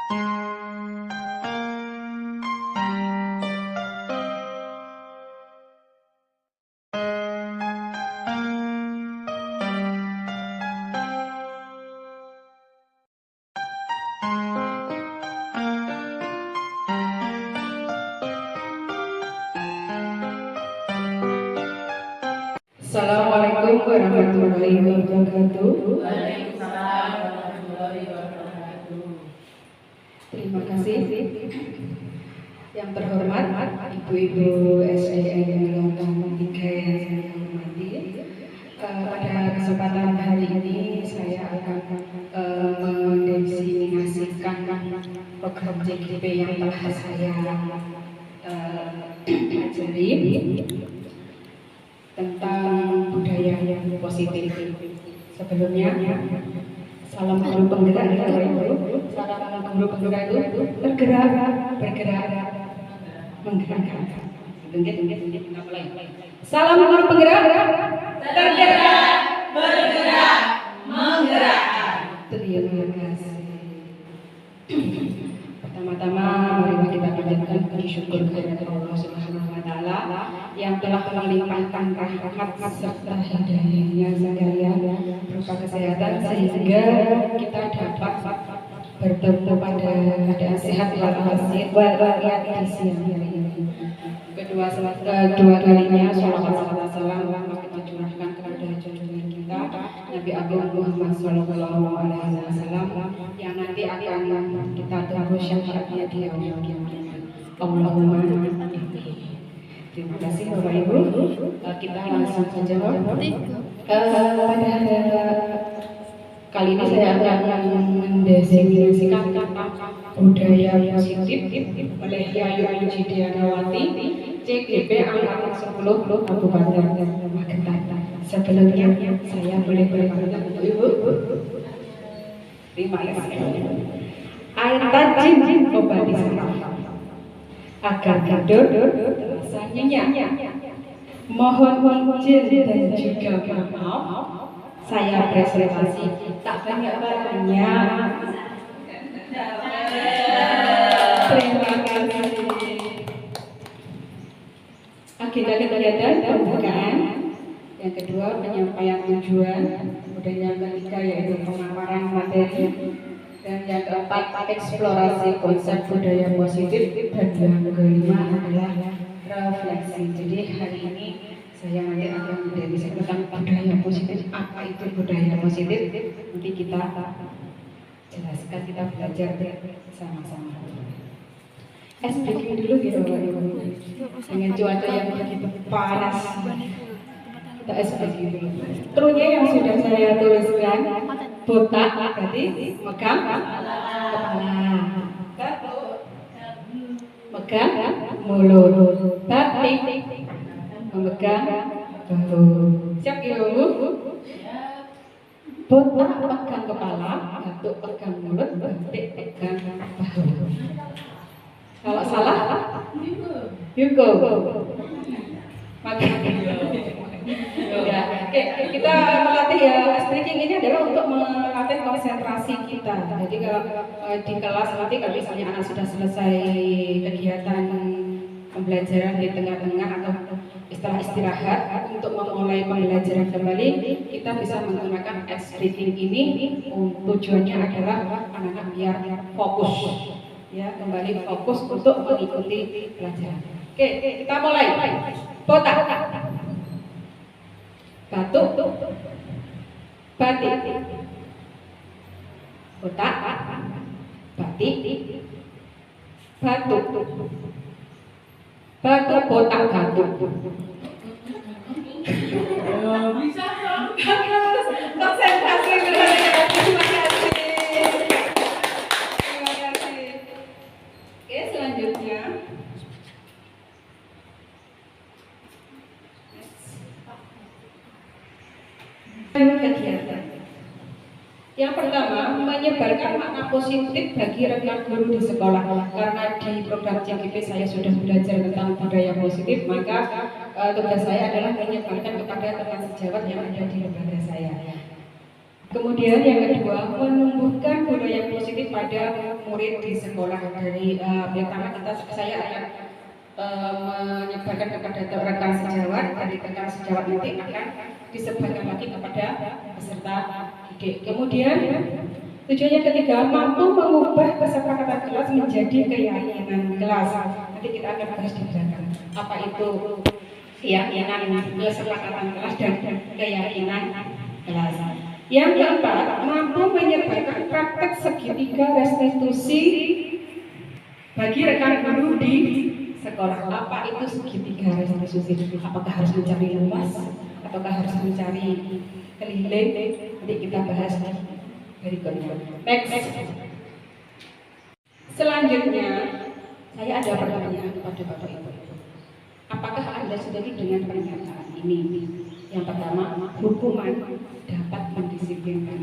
Assalamualaikum warahmatullahi wabarakatuh. Waalaikumsalam warahmatullahi wabarakatuh. Terima kasih yang terhormat Ibu-ibu SDN 03 yang saya hormati. Pada kesempatan hari ini saya akan mendefinisikan program JGP yang telah saya pelajari tentang budaya yang positif. Sebelumnya, salam guru penggerak ya Bapak Ibu. Salam guru penggerak itu bergerak, menggerakkan. Kita mulai. Salam guru penggerak, Tergerak, bergerak, menggerakkan. Terima kasih. Pertama-tama mari kita panjatkan puji syukur kepada Allah Subhanahu wa taala yang telah melimpahkan rahmat serta hidayahnya sekalian berupa kesehatan sehingga kita dapat bertemu pada keadaan sehat walafiat di siang hari ini. Kedua kalinya sholawat salam kita curahkan kepada junjungan kita Nabi Agung Muhammad Sallallahu Alaihi Wasallam yang nanti akan kita tunggu syafaatnya di yaumil kiamat. Allahumma amin. Terima kasih Bapak Ibu. Kita langsung saja pada kali ini saya akan mendefinisikan budaya positif oleh Yayu Jidianawati JGP Angkatan 10 Kabupaten Magetan. Sebelumnya saya boleh bertanya Ibu. Terima kasih. Air tajin obati saraf agar tidur terasa nyenyak. Mohon izin dan juga maaf saya presentasi tak banyak-banyak. Terima kasih. Agenda kegiatan pembukaan, yang kedua penyampaian tujuan, kemudian yang ketiga yaitu pemaparan materi, dan yang keempat eksplorasi konsep budaya positif, dan yang kelima adalah refleksi. Jadi hari ini saya nanti akan mendefinisikan tentang budaya positif. Apa itu budaya positif? Nanti kita jelaskan, kita belajar sama-sama. Breaking dulu gitu Bapak Ibu. Dengan cuaca yang begitu panas, kita breaking dulu. Krunya yang sudah saya tuliskan, botak berarti megang kepala, megang mulut, batik memegang bahu. Siap ya Bu? Botak pegang kepala, batuk pegang mulut, batik pegang bahu. Kalau salah, Yuko. Ya, oke, kita melatih ya. Stretching ini adalah untuk melatih konsentrasi kita. Jadi kalau di kelas nanti kalau misalnya anak sudah selesai kegiatan pembelajaran di tengah-tengah atau setelah istirahat untuk memulai pembelajaran kembali, kita bisa menggunakan stretching ini. Tujuannya adalah anak-anak biar fokus, ya, kembali fokus untuk mengikuti pelajaran. Oke, kita mulai. Botak, batuk, batik, botak, batik, batuk, batuk, botak, batuk. Bisa dong. Konsentrasi berhati-hati. Terima kasih. Terima kasih. Oke, selanjutnya. Kegiatan. Yang pertama, menyebarkan makna positif bagi rekan guru di sekolah. Karena di program JGP saya sudah belajar tentang budaya positif, maka tugas saya adalah menyebarkan kepada teman sejawat yang ada di lembaga saya. Kemudian yang kedua, menumbuhkan budaya positif kepada murid di sekolah. Dari pertama saya akan menyebarkan kepada rekan sejawat, dari rekan sejawat nanti akan disebarkan lagi kepada peserta didik. Kemudian tujuannya ketiga, mampu mengubah kesepakatan kelas menjadi keyakinan kelas. Nanti kita akan bahas di belakang apa itu keyakinan, kesepakatan kelas dan keyakinan kelas. Yang keempat, mampu menyebarkan praktek segitiga restitusi bagi rekan guru di sekolah. Apa itu segitiga restitusi? Apakah harus mencari luas ataukah harus mencari keliling? Nanti kita bahas berikutnya. Next. Selanjutnya, saya ada pertanyaan kepada Bapak Ibu. Apakah Anda setuju dengan pernyataan ini? Yang pertama, hukuman dapat mendisiplinkan.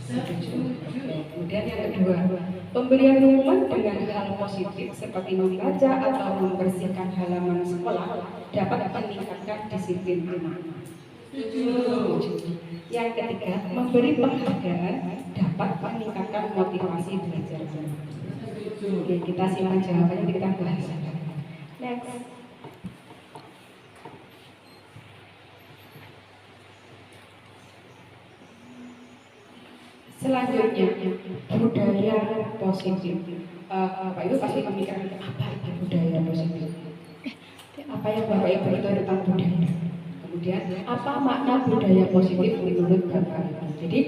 Setuju. Kemudian yang kedua, pemberian hukuman dengan hal positif seperti membaca atau membersihkan halaman sekolah dapat meningkatkan disiplin anak. Yang ketiga, memberi penghargaan dapat meningkatkan motivasi belajar. Oke, kita simpan jawabannya, kita bahas. Next. Selanjutnya, budaya positif. Bapak Ibu pasti memikirkan apa itu budaya positif? Apa yang Bapak Ibu itu tentang budaya? Kemudian, apa makna budaya positif menurut Bapak Ibu? Jadi,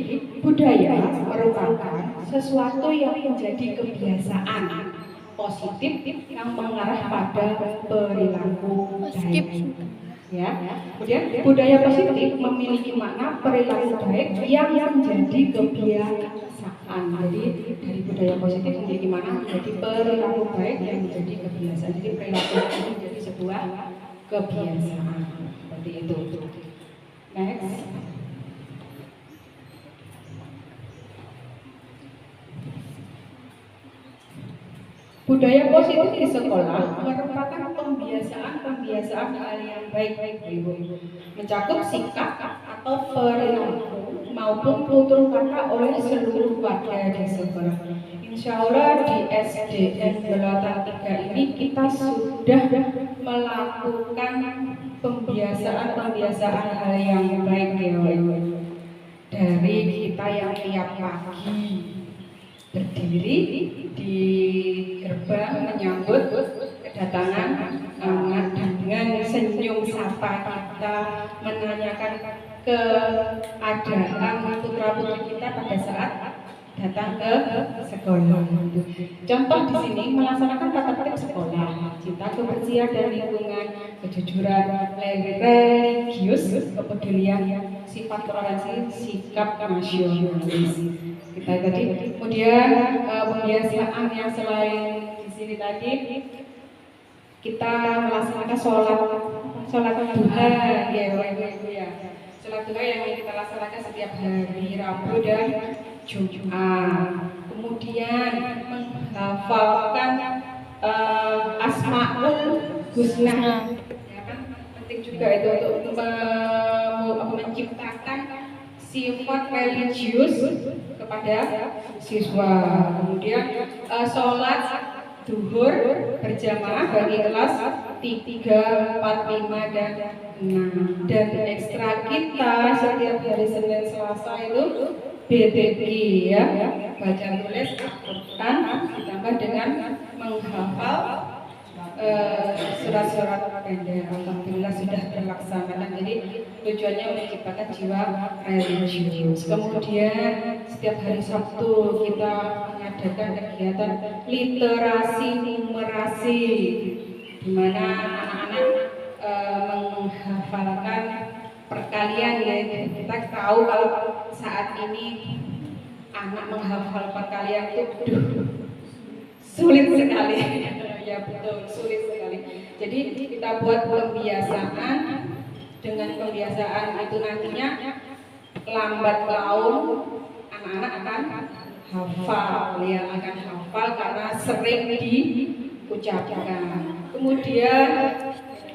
budaya merupakan sesuatu yang menjadi kebiasaan positif yang mengarah pada perilaku baik. Ya. Kemudian budaya positif memiliki makna perilaku baik yang menjadi kebiasaan. Jadi dari budaya positif memiliki makna menjadi perilaku baik yang menjadi kebiasaan. Jadi perilaku ini menjadi sebuah kebiasaan. Seperti itu. Next. Budaya positif di sekolah merupakan pembiasaan hal yang baik, mencakup sikap atau perilaku maupun tutur kata oleh seluruh warga di sekolah. Insya Allah di SDN Belatan 3 ini kita sudah melakukan pembiasaan hal yang baik ya. Dari kita yang tiap pagi berdiri di gerbang menyambut kedatangan anak dengan senyum sapa kita, menanyakan keadaan putra-putri kita pada saat datang ke sekolah. Contoh di sini melaksanakan tata tertib sekolah, cinta kebersihan dan lingkungan, kejujuran religius, kepedulian, sifat toleransi, sikap nasionalis. Kita tadi, kemudian pembiasaan yang selain di sini tadi kita melaksanakan sholat duha ya ibu ya. Sholat duha yang kita laksanakan setiap hari Rabu dan Jumat. Kemudian menghafalkan Asmaul Husna. Ya kan penting juga itu untuk menciptakan sifat religius kepada siswa. Kemudian sholat duhur berjamaah bagi kelas 3, 4, 5 dan 6. Dan ekstra kita setiap hari Senin Selasa itu BTG ya, baca tulis Al-Quran ditambah dengan menghafal surat-surat pendek. Alhamdulillah sudah terlaksana. Jadi tujuannya menciptakan jiwa religius. Kemudian setiap hari Sabtu kita mengadakan kegiatan literasi numerasi, di mana anak-anak menghafalkan perkalian ya. Kita tahu kalau saat ini anak menghafal perkalian itu sulit sekali. Ya betul, sulit sekali. Jadi kita buat pembiasaan, dengan pembiasaan itu nantinya lambat laun anak-anak akan hafal ya, akan hafal karena sering diucapkan. Kemudian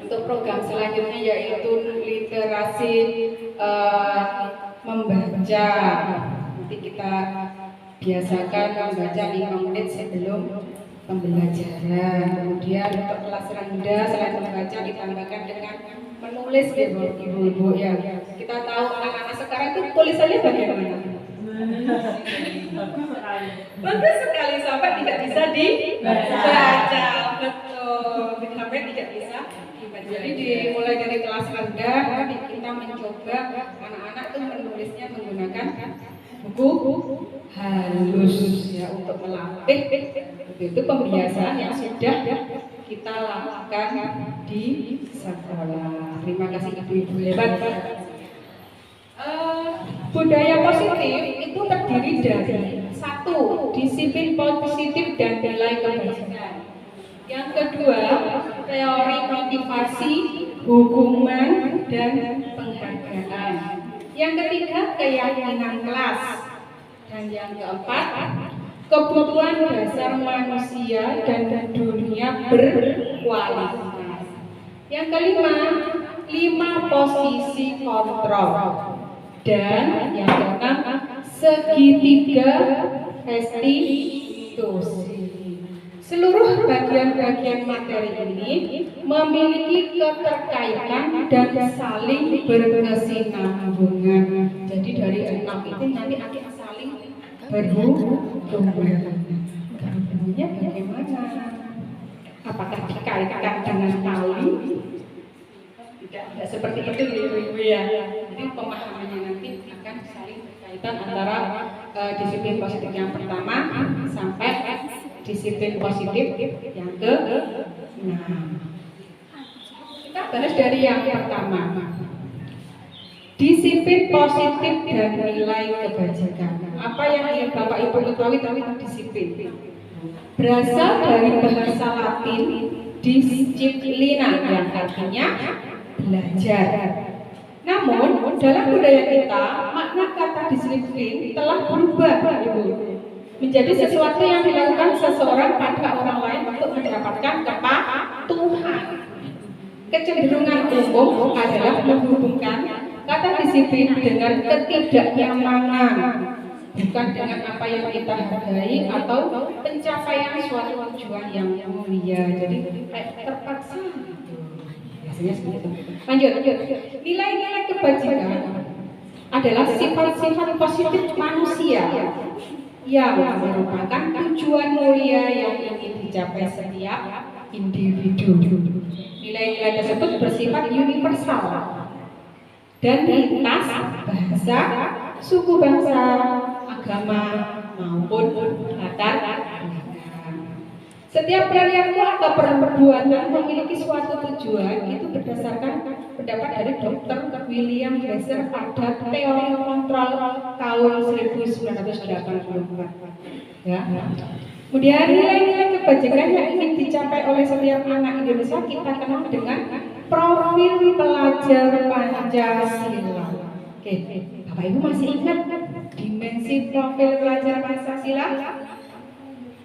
untuk program selanjutnya yaitu literasi membaca. Nanti kita dibiasakan membaca 5 menit sebelum pembelajaran. Kemudian untuk kelas rendah selain membaca ditambahkan dengan menulis ibu-ibu ya. Kita tahu anak-anak sekarang itu tulisannya bagaimana? Bagus sekali sampai tidak bisa dibaca. Betul, sampai tidak bisa dibaca. Jadi dimulai dari kelas rendah, nanti kita mencoba anak-anak itu menulisnya menggunakan buku halus ya untuk melatih itu pembiasaan yang sudah kita lakukan di sekolah. Terima kasih ibu-ibu hebat. Budaya positif itu terdiri dari 1. Disiplin positif dan nilai kebajikan. Yang kedua, teori motivasi, hukuman, dan penghargaan. Yang ketiga, keyakinan kelas. Dan yang keempat, kebutuhan dasar manusia dan dunia berkualitas. Yang kelima, 5 posisi kontrol. Dan yang keenam, segitiga restitusi. Seluruh bagian-bagian materi ini memiliki keterkaitan dan saling berkesinambungan. Jadi dari 6 itu nanti akan saling berhubungan. Hubungannya bagaimana? Apakah dikaitkan dengan tali? Tidak seperti itu ibu-ibu ya. Jadi pemahamannya nanti akan saling berkaitan antara disiplin positif yang pertama sampai disiplin positif yang ke-6. Kita bahas dari yang pertama. Disiplin positif dan nilai kebajikan. Apa yang ingin Bapak Ibu ketahui tentang disiplin? Berasal dari bahasa Latin disciplina yang artinya belajar. Namun dalam budaya kita makna kata disiplin telah berubah, Ibu, menjadi sesuatu yang dilakukan seseorang pada orang lain untuk mendapatkan kepatuhan. Kecenderungan umum adalah menghubungkan kata disiplin dengan ketidaknyamanan, bukan dengan apa yang kita hargai atau pencapaian suatu tujuan yang mulia. Jadi terpaksa. Biasanya seperti itu. Lanjut. Nilai-nilai kebajikan adalah sifat-sifat positif manusia yang merupakan tujuan mulia yang ingin dicapai setiap individu. Nilai-nilai tersebut bersifat universal dan lintas bahasa, suku bangsa, agama maupun latar belakang. Setiap perilaku atau perbuatan memiliki suatu tujuan itu berdasarkan pendapat dari Dr. William Glasser pada teori kontrol tahun 1984. Ya. Kemudian nilai-nilai kebajikan yang ingin dicapai oleh setiap anak Indonesia kita kenal dengan profil pelajar Pancasila. Oke, Bapak Ibu masih ingat dimensi profil pelajar Pancasila?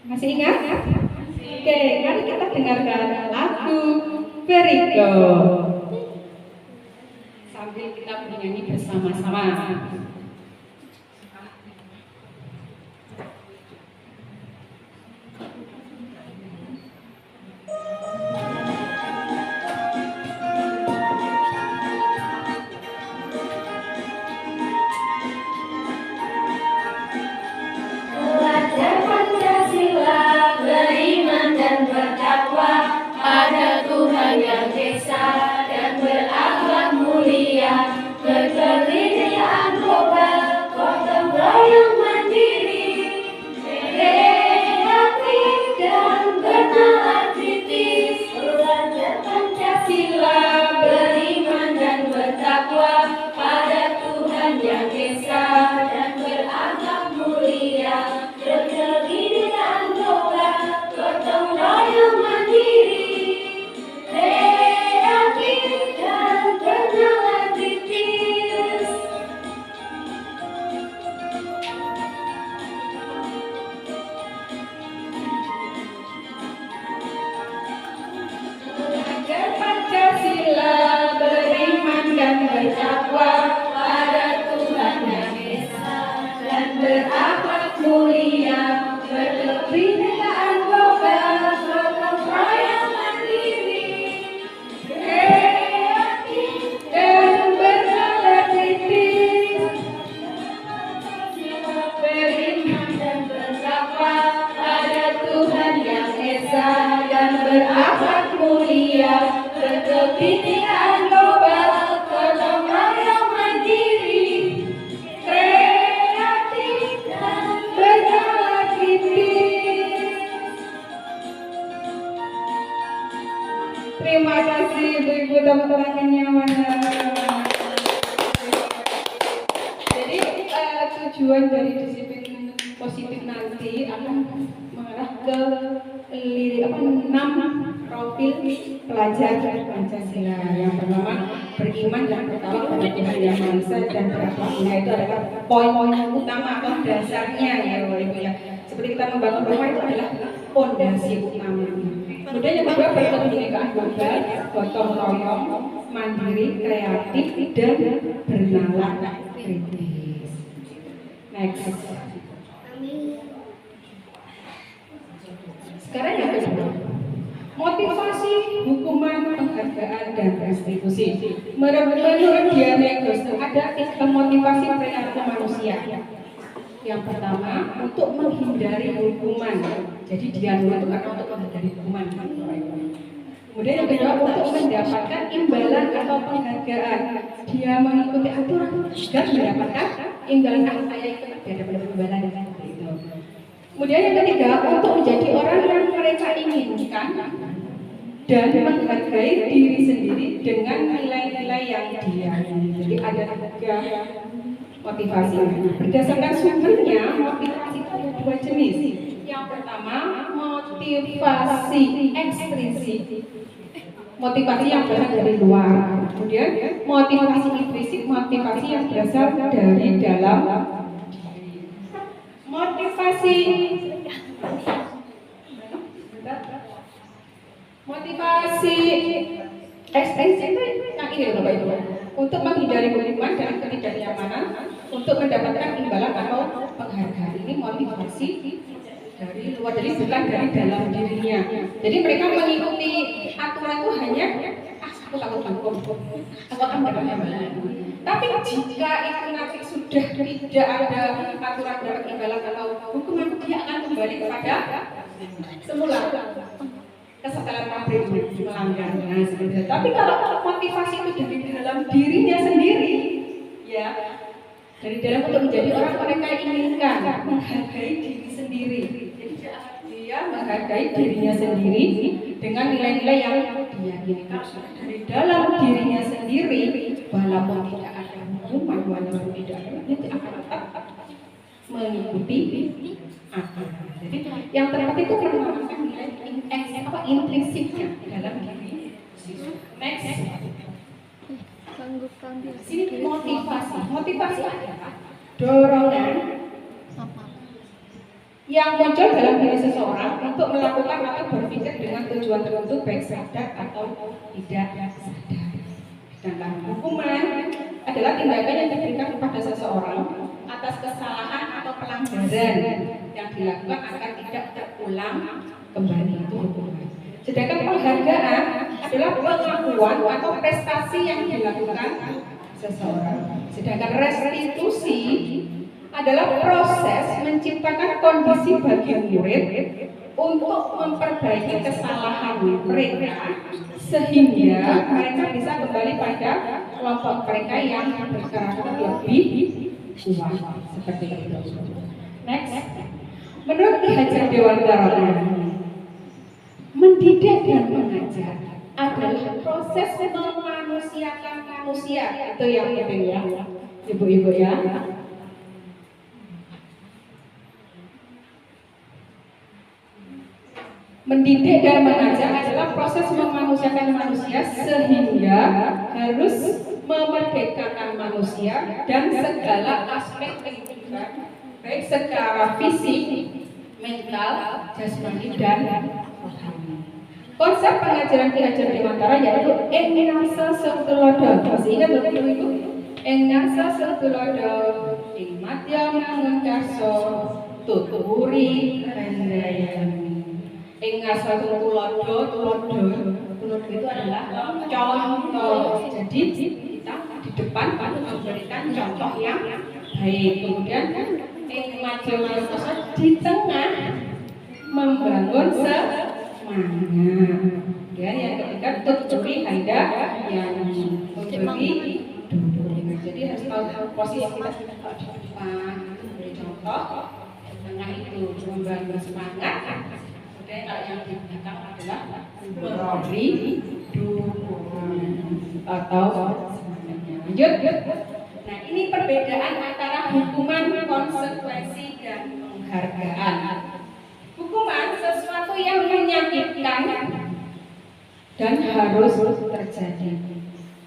Masih ingat? Oke, mari kita dengarkan lagu berikut sambil kita bernyanyi bersama-sama. Pada Tuhan yang Esa dan berakhlak mulia, berkebudayaan global, gotong royong mandiri, kreatif dan bernalar kritis, belajar Pancasila, beriman dan bertakwa pada Tuhan yang Esa dan berakhlak mulia, berkebudayaan global, gotong royong mandiri. nanti akan mengarah ke 6 profil pelajar Pancasila. Yang pertama, beriman dan bertawakal pada Tuhan Yang Maha Esa dan berakhlak mulia. Itu adalah poin utama atau dasarnya ya Bapak Ibu ya. Seperti kita membangun rumah itu adalah fondasi utama. Kemudian yang kedua, berkebinekaan global, gotong royong, mandiri, kreatif, dan bernalar kritis. Next. Sekarang yang kedua, motivasi, hukuman, penghargaan, dan restitusi. Menurut Diana Agostino ada 3 motivasi perilaku manusia. Yang pertama, untuk menghindari hukuman. Jadi Diana itu karena untuk menghindari hukuman. Kemudian yang kedua, untuk mendapatkan imbalan atau penghargaan. Dia mengikuti aturan dan mendapatkan imbalan. Saya ikut dia dapat imbalan seperti itu. Kemudian yang ketiga, untuk menjadi orang yang mereka inginkan dan menghargai diri sendiri dengan nilai-nilai yang diakini. Jadi ada 3 motivasi. Berdasarkan sumbernya, motivasi itu ada 2 jenis. Yang pertama, motivasi ekstrinsik, motivasi yang berasal dari luar. Kemudian motivasi intrinsik, motivasi yang berasal dari dalam. Motivasi ekstrinsik itu yang ini Bapak Ibu, untuk menghindari hukuman dan ketidaknyamanan, untuk mendapatkan imbalan atau penghargaan. Ini motivasi dari luar, jadi bukan dari dalam dirinya. Jadi mereka mengikuti aturan itu hanya aku takut hukum, aku akan mendapat imbalan. Tapi jika itu nanti sudah tidak ada aturan dapat imbalan atau hukuman, dia akan kembali kepada semula kesalahan pabrik melanggar. Nah, seperti itu. Tapi kalau motivasi itu dari dalam dirinya sendiri, ya, dari dalam untuk menjadi orang mereka inginkan, menghargai diri sendiri. Jadi dia menghargai dirinya sendiri dengan nilai-nilai yang diyakini. Kalau sudah dari dalam dirinya sendiri, walaupun tidak ada hukuman, walaupun tidak ada, dia akan tetap mengikuti aturan. Jadi yang terpenting itu menanamkan nilai intrinsiknya dalam diri. Next. Sini motivasi adalah dorongan yang muncul dalam diri seseorang untuk melakukan atau berpikir dengan tujuan tertentu, baik sadar atau tidak sadar. Sedangkan hukuman adalah tindakan yang diberikan kepada seseorang atas kesalahan atau pelanggaran yang dilakukan agar tidak terulang kembali, itu hukuman. Sedangkan penghargaan adalah pengakuan atau prestasi yang dilakukan seseorang. Sedangkan restitusi adalah proses menciptakan kondisi bagi murid untuk memperbaiki kesalahan mereka sehingga mereka bisa kembali pada kelompok mereka yang berkarakter lebih kuat, seperti itu. Next, menurut Ki Hajar Dewantara, mendidik dan mengajar adalah proses memanusiakan manusia. Itu yang penting ya, ibu-ibu ya. Mendidik dan mengajar adalah proses memanusiakan manusia sehingga harus memerdekakan manusia dan segala aspek kehidupan, baik secara fisik, mental, jasmani, dan rohani. Konsep pengajaran Ki Hajar Dewantara yaitu engasa setulodo. Masih ingat begitu itu? Engasa setulodo, ing madya mangunkarso, tuturi rendayani. Engasa tulodo itu adalah contoh. Jadi kita di depan memberikan contoh yang baik. Kemudian di tengah membangun semangat. Dan yang ketiga tuturi handa yang memberi dukungan. Jadi harus tahu posisi kita di depan, memberi contoh. Di tengah itu membangun semangat. Kemudian kalau yang di belakang adalah memberi dukungan atau semangatnya. Lanjut. Nah, ini perbedaan antara hukuman, konsekuensi, dan penghargaan. penghargaan. Hukuman sesuatu yang menyakitkan dan harus terjadi.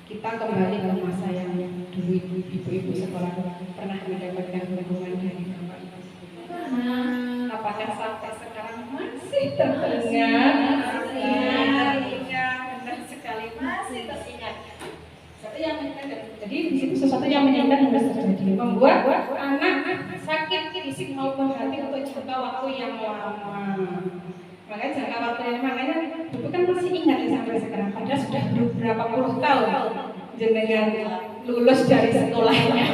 Kita kembali ke masa yang dulu ibu-ibu sekolah pernah mendapatkan hukuman dari bapak ibu. Apakah sampai sekarang masih teringat? Benar sekali, masih teringat. Jadi di situ sesuatu yang menyakitkan harus terjadi, membuat anak sakit fisik maupun hati untuk jangka waktu yang lama. Makanya jangka waktu yang makanya ibu kan masih ingat ya sampai sekarang. Padahal sudah beberapa puluh tahun jenengan lulus dari sekolahnya.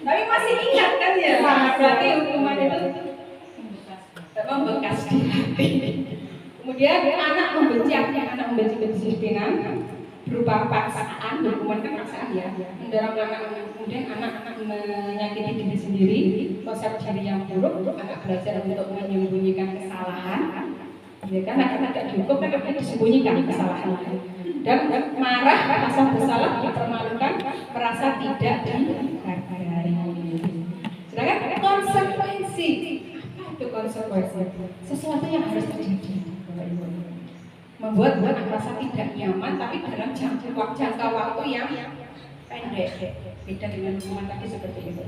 Tapi masih ingat kan ya? Berarti hukuman itu membekas di hati. Kemudian anak membenci kedisiplinan berupa paksaan, hukuman kan paksaan ya, mendorong anak, kemudian anak menyakiti diri sendiri, konsep diri yang buruk, anak belajar untuk menyembunyikan kesalahan, ya kan anak tidak cukup kan akan disembunyikan kesalahan, dan marah, rasa bersalah, dipermalukan, merasa tidak dihargai. Sedangkan konsekuensi, apa itu konsekuensi? Sesuatu yang harus terjadi. Membuat anak merasa tidak nyaman, tapi dalam jangka waktu yang pendek. Beda dengan hukuman tadi seperti itu.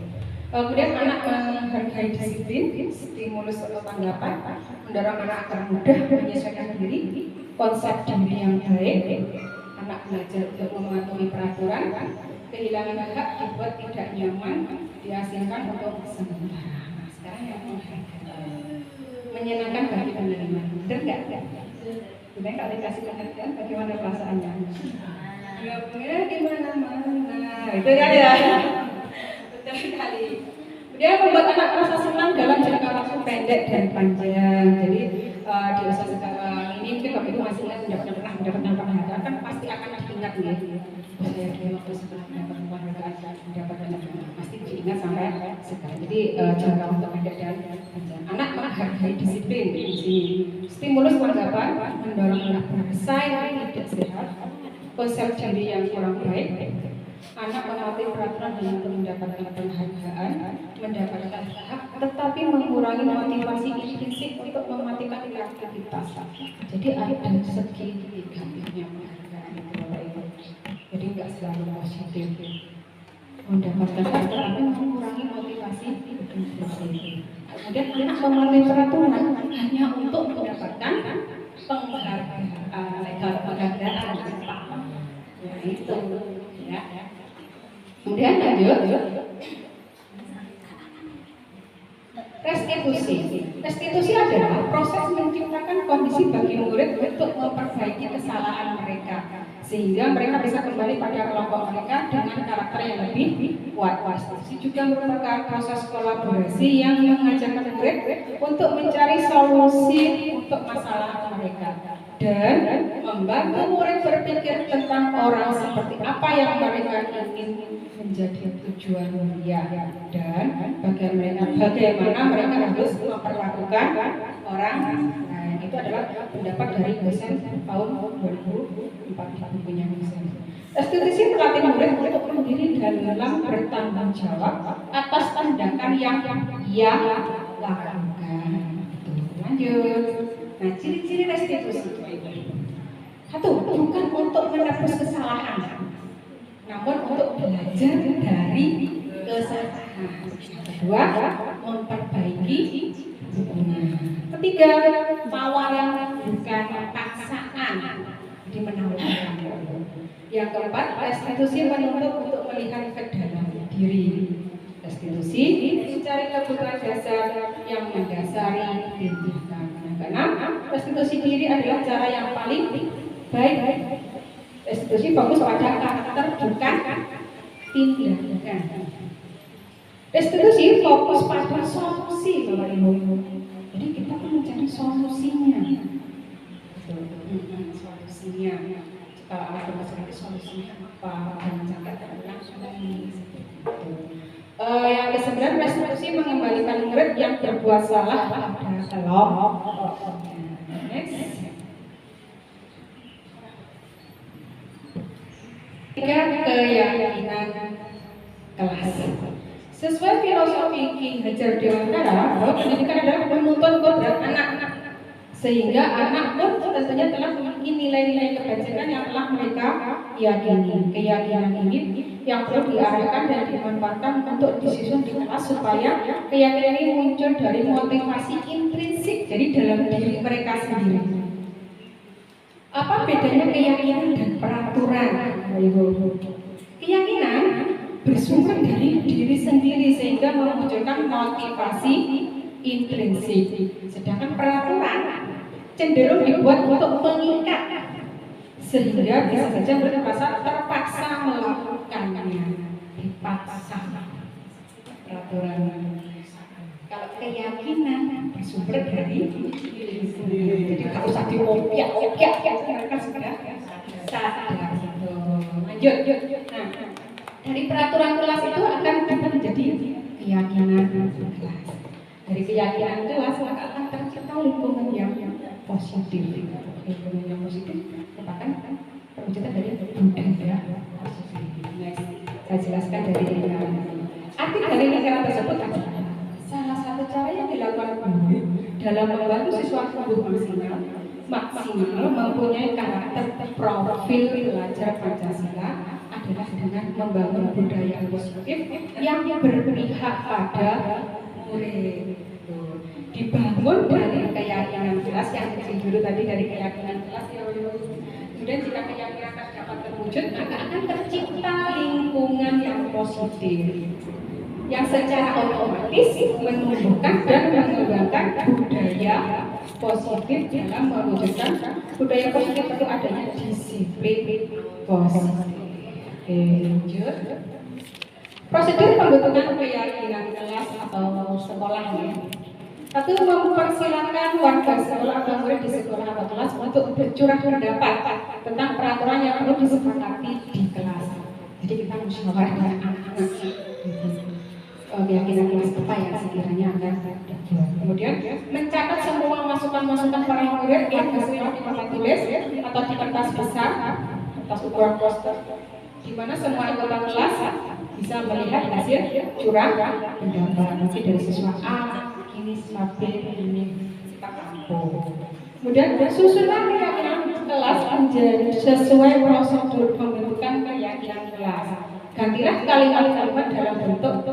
Kemudian anak menghargai disiplin, stimulus atau tanggapan, mendorong anak agar mudah menyesuaikan diri, konsep diri yang baik, anak belajar untuk mematuhi peraturan, kehilangan hak dibuat tidak nyaman, diasingkan untuk sementara. Nah, sekarang yang menyenangkan bagi penerima, benar nggak? Kita kalau dikasih pengertian, bagaimana perasaannya? Ya, gimana mana? Itu kan ya. Betul sekali. Dia membuat anak merasa senang dalam jangka waktu pendek dan panjang. Jadi di usia sekarang ini mungkin kalau itu masih pernah mendapatkan penghargaan, kan pasti akan diingat ya. Saya dia waktu setelah mendapatkan penghargaan, mendapatkan pasti diingat sampai sekarang. Jadi jangka waktu pendek dan panjang. Anak menghargai disiplin di sini. Stimulus tanggapan mendorong anak bersaing tidak sehat, konsep diri yang kurang baik, anak menaati peraturan dengan mendapatkan penghargaan, mendapatkan hak, tetapi mengurangi motivasi intrinsik untuk mematikan aktivitas. Jadi ada segi negatifnya penghargaan itu Bapak Ibu. Jadi nggak selalu positif. Mendapatkan hak tetapi mengurangi motivasi intrinsik. Kemudian anak mematuhi peraturan hanya untuk mendapatkan penghargaan, penghargaan. Ya itu, ya. Kemudian lanjut. Restitusi. Restitusi adalah proses menciptakan kondisi bagi murid untuk memperbaiki kesalahan mereka, sehingga mereka bisa kembali pada kelompok mereka dengan karakter yang lebih kuat. Restitusi juga merupakan proses kolaborasi yang mengajarkan murid untuk mencari solusi untuk masalah mereka dan membantu murid berpikir tentang orang seperti apa yang mereka ingin menjadi tujuan mulia dan bagaimana mereka harus memperlakukan orang lain. Itu adalah pendapat dari dosen tahun 2004 bukunya dosen. Restitusi melatih murid untuk mandiri dalam bertanggung jawab atas tindakan yang ia lakukan. Lanjut. Nah, ciri-ciri restitusi. Satu, bukan untuk menebus kesalahan, namun untuk belajar dari kesalahan. Kedua, memperbaiki hubungan. Ketiga, tawaran bukan paksaan, jadi menawarkan. Yang keempat, restitusi menuntut untuk melihat ke dalam diri. Restitusi mencari kebutuhan dasar yang mendasari kehidupan. Yang keenam, restitusi diri adalah cara yang paling baik. Restitusi fokus pada karakter bukan tindakan. Restitusi fokus pada solusi, Bapak Ibu. Jadi kita pun mencari solusinya. Solusinya. Kalau ada masalah solusinya apa? Jangan sampai terulang seperti itu. Yang ke-9, restitusi mengembalikan murid yang berbuat salah pada kelompok. Next. Tiga, keyakinan kelas. Sesuai filosofi Ki Hajar Dewantara bahwa pendidikan adalah penuntun kodrat anak, sehingga anak pun tentunya telah memiliki nilai-nilai kebajikan yang telah mereka yakini. Keyakinan ini yang perlu diarahkan dan dimanfaatkan untuk disusun di kelas supaya keyakinan ini muncul dari motivasi intrinsik, jadi dalam diri mereka sendiri. Apa bedanya keyakinan dan peraturan? Keyakinan bersumber dari diri sendiri sehingga memunculkan motivasi intrinsik. Sedangkan peraturan cenderung dibuat untuk mengikat sehingga bisa saja merasa terpaksa melakukannya. Dipaksa. Peraturan. Kalau keyakinan bersumber dari diri sendiri. Jadi nggak usah diopiak-opiak, mereka sudah sadar. Lanjut. Nah, dari peraturan kelas itu akan menjadi keyakinan kelas. Dari keyakinan kelas maka akan tercipta lingkungan yang positif. Lingkungan yang positif merupakan perwujudan dari budaya positif. Next, saya jelaskan dari lingkaran. Arti dari lingkaran tersebut adalah salah satu cara yang dilakukan guru dalam membantu siswa tumbuh maksimal mempunyai karakter profil belajar Pancasila adalah dengan membangun budaya positif yang berpihak pada murid. Dibangun dari keyakinan kelas yang kecil dulu tadi, dari keyakinan kelas ya. Kemudian jika keyakinan kelas dapat terwujud maka akan tercipta lingkungan yang positif yang secara otomatis menumbuhkan dan mengembangkan budaya positif dalam mewujudkan budaya positif itu adanya disiplin positif. Lanjut. Prosedur pembentukan keyakinan kelas atau sekolah ya. Satu, mempersilakan warga sekolah atau murid di sekolah atau kelas untuk bercurah pendapat tentang peraturan yang perlu disepakati di kelas. Jadi kita musyawarah anak-anak keyakinan kelas apa yang sekiranya akan dibuat. Kemudian mencatat semua masukan-masukan para murid yang hasilnya di papan tulis atau di kertas besar, kertas ukuran poster, di mana semua anggota kelas bisa melihat hasil curah pendapat nanti dari siswa A, ini siswa B, ini kita kampung. Kemudian susunan keyakinan kelas menjadi sesuai prosedur pembentukan keyakinan kelas. Gantilah kalimat-kalimat dalam bentuk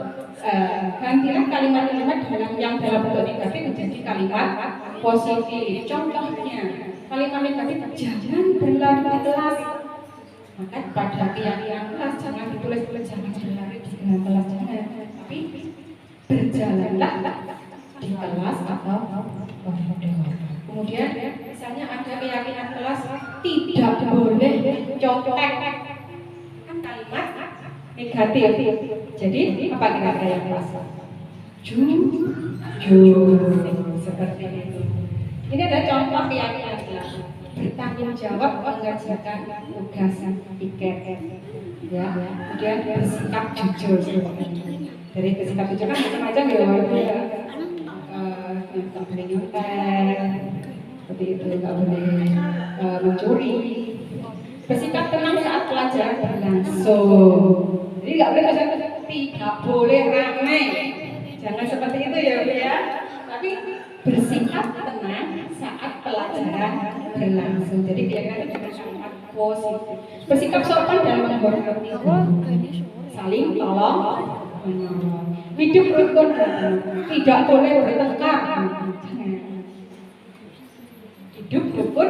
yang dalam bentuk negatif menjadi kalimat positif. Contohnya, kalimat negatif jangan berlari di kelas. Maka pada keyakinan kelas jangan ditulis jangan berlari di kelas, jangan, tapi berjalanlah di kelas atau koridor. Kemudian misalnya ada keyakinan kelas tidak boleh contek, kan kalimat negatif. Jadi apa kira-kira yang kelas? Jujur seperti itu. Ini ada contoh keyakinan kelas. Bertanggung jawab mengerjakan tugas tiket, ya. Kemudian bersikap jujur. Dari bersikap jujur kan macam-macam ya. Nggak boleh nyontek, seperti itu, nggak boleh mencuri. Bersikap tenang saat pelajaran berlangsung. Jadi nggak boleh tidak boleh ramai. Jangan seperti itu ya. Tapi bersikap tenang saat pelajaran berlangsung. Jadi keyakinan itu dengan sangat positif. Bersikap sopan dan menghormati guru. Saling tolong menolong. Hidup rukun, tidak boleh bertengkar. Hidup rukun